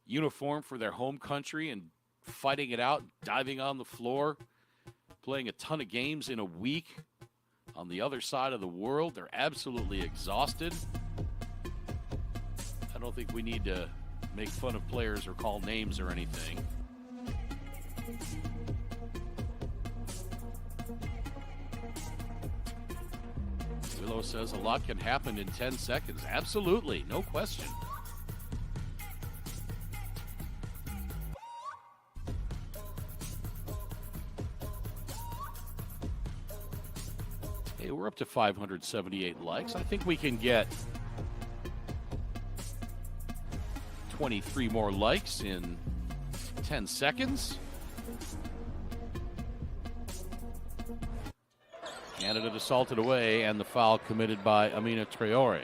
uniform for their home country and fighting it out, diving on the floor, playing a ton of games in a week on the other side of the world. They're absolutely exhausted. I don't think we need to make fun of players or call names or anything. Willow says a lot can happen in 10 seconds. Absolutely, no question. Hey, we're up to 578 likes. I think we can get 23 more likes in 10 seconds. Canada assaulted away, and the foul committed by Amina Traore.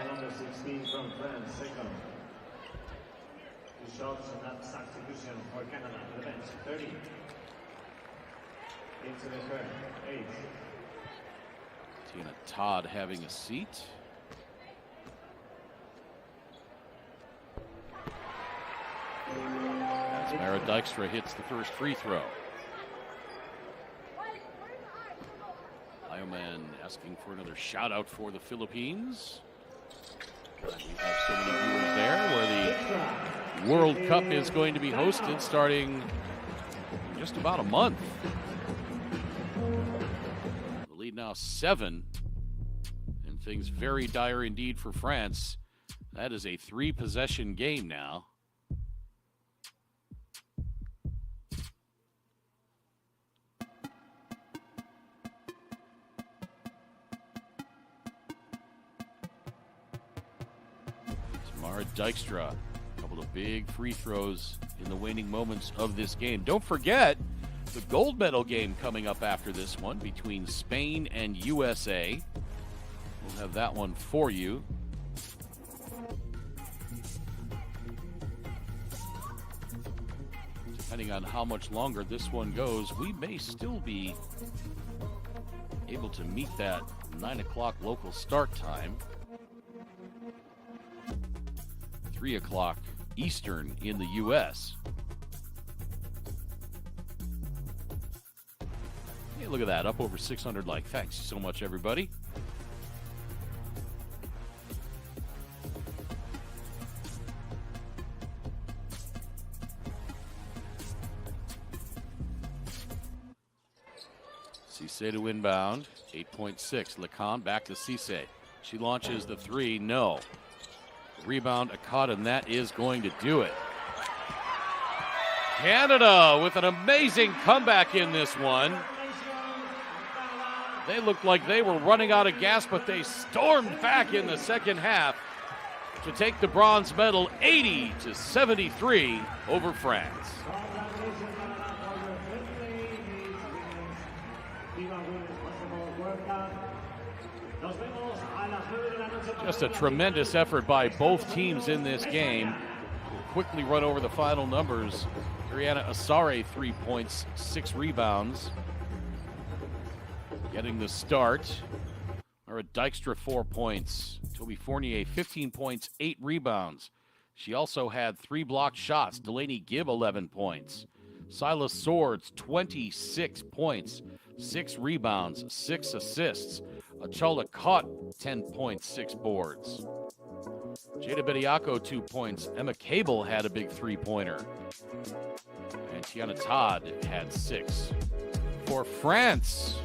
Number 16 from France, second. Two shots, and that's substitution for Canada to the bench. 30. Into the third. 8. Tina Todd having a seat. As Mara Dykstra hits the first free throw. Ioman asking for another shout out for the Philippines. Glad we have so many viewers there, where the World Cup is going to be hosted starting in just about a month. The lead now 7, and things very dire indeed for France. That is a 3-possession game now. Mara Dykstra, a couple of big free throws in the waning moments of this game. Don't forget the gold medal game coming up after this one between Spain and USA. We'll have that one for you. Depending on how much longer this one goes, we may still be able to meet that 9 o'clock local start time. 3 o'clock Eastern in the U.S. Hey, look at that, up over 600 likes. Thanks so much, everybody. Cisse to inbound, 8.6. Lacan back to Cisse. She launches the 3, no. Rebound, Akata, and that is going to do it. Canada with an amazing comeback in this one. They looked like they were running out of gas, but they stormed back in the second half to take the bronze medal, 80-73 over France. Just a tremendous effort by both teams in this game. We'll quickly run over the final numbers. Ariana Asare, 3 points, 6 rebounds. Getting the start. Mara Dykstra, 4 points. Toby Fournier, 15 points, 8 rebounds. She also had 3 blocked shots. Delaney Gibb, 11 points. Silas Swords, 26 points, 6 rebounds, 6 assists. Achala caught 10.6 boards. Jada Bediako, 2 points. Emma Cable had a big 3-pointer. And Tiana Todd had 6. For France,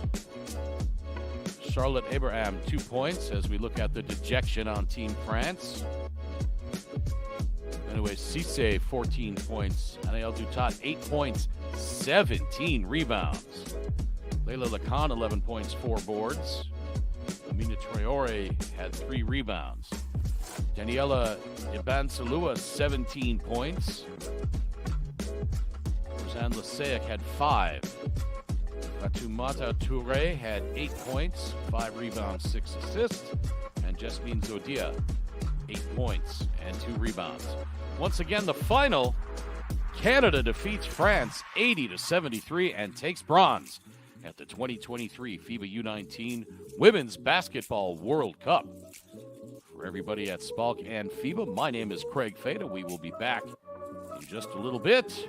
Charlotte Abraham, 2 points as we look at the dejection on Team France. Anyway, Cisse, 14 points. Anael Dutat, 8 points, 17 rebounds. Layla Lacan, 11 points, 4 boards. Amina Traore had 3 rebounds. Daniela Ibansalua, 17 points. Lasaic had 5. Fatoumata Touré had 8 points, 5 rebounds, 6 assists. And Jasmine Zodia, 8 points and 2 rebounds. Once again, the final, Canada defeats France 80-73 and takes bronze at the 2023 FIBA U19 Women's Basketball World Cup. For everybody at Spalk and FIBA, my name is Craig Fada. We will be back in just a little bit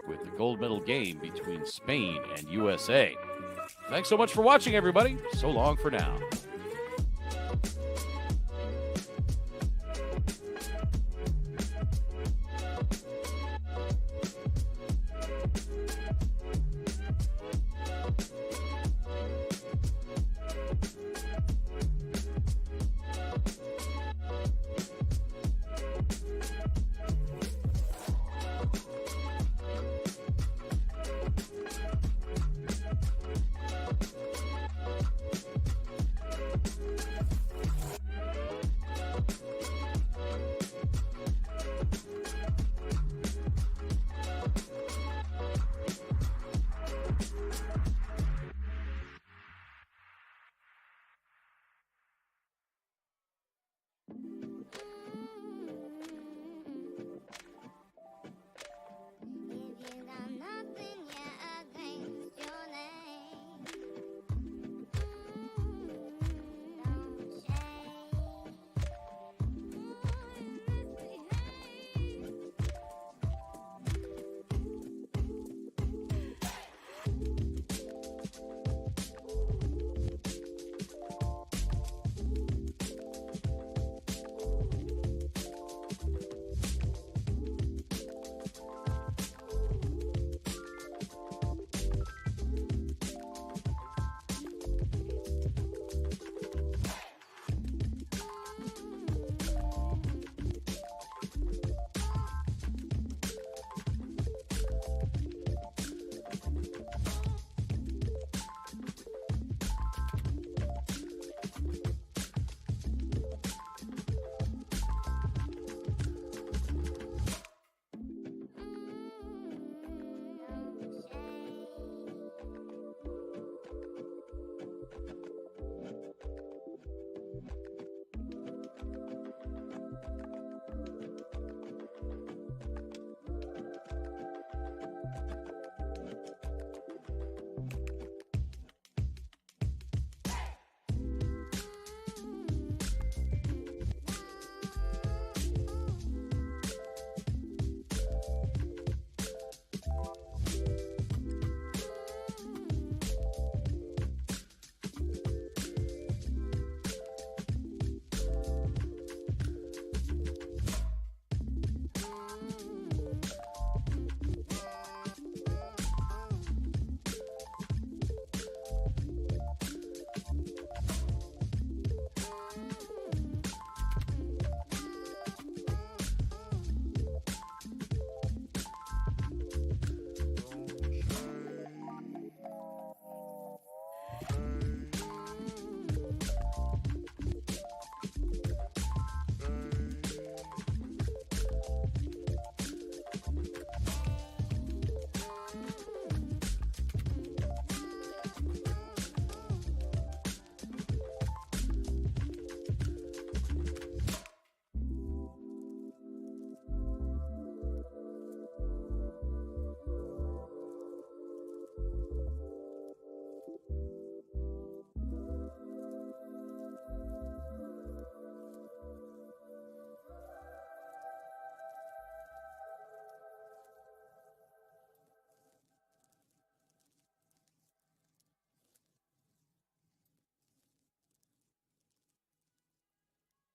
with the gold medal game between Spain and USA. Thanks so much for watching, everybody. So long for now.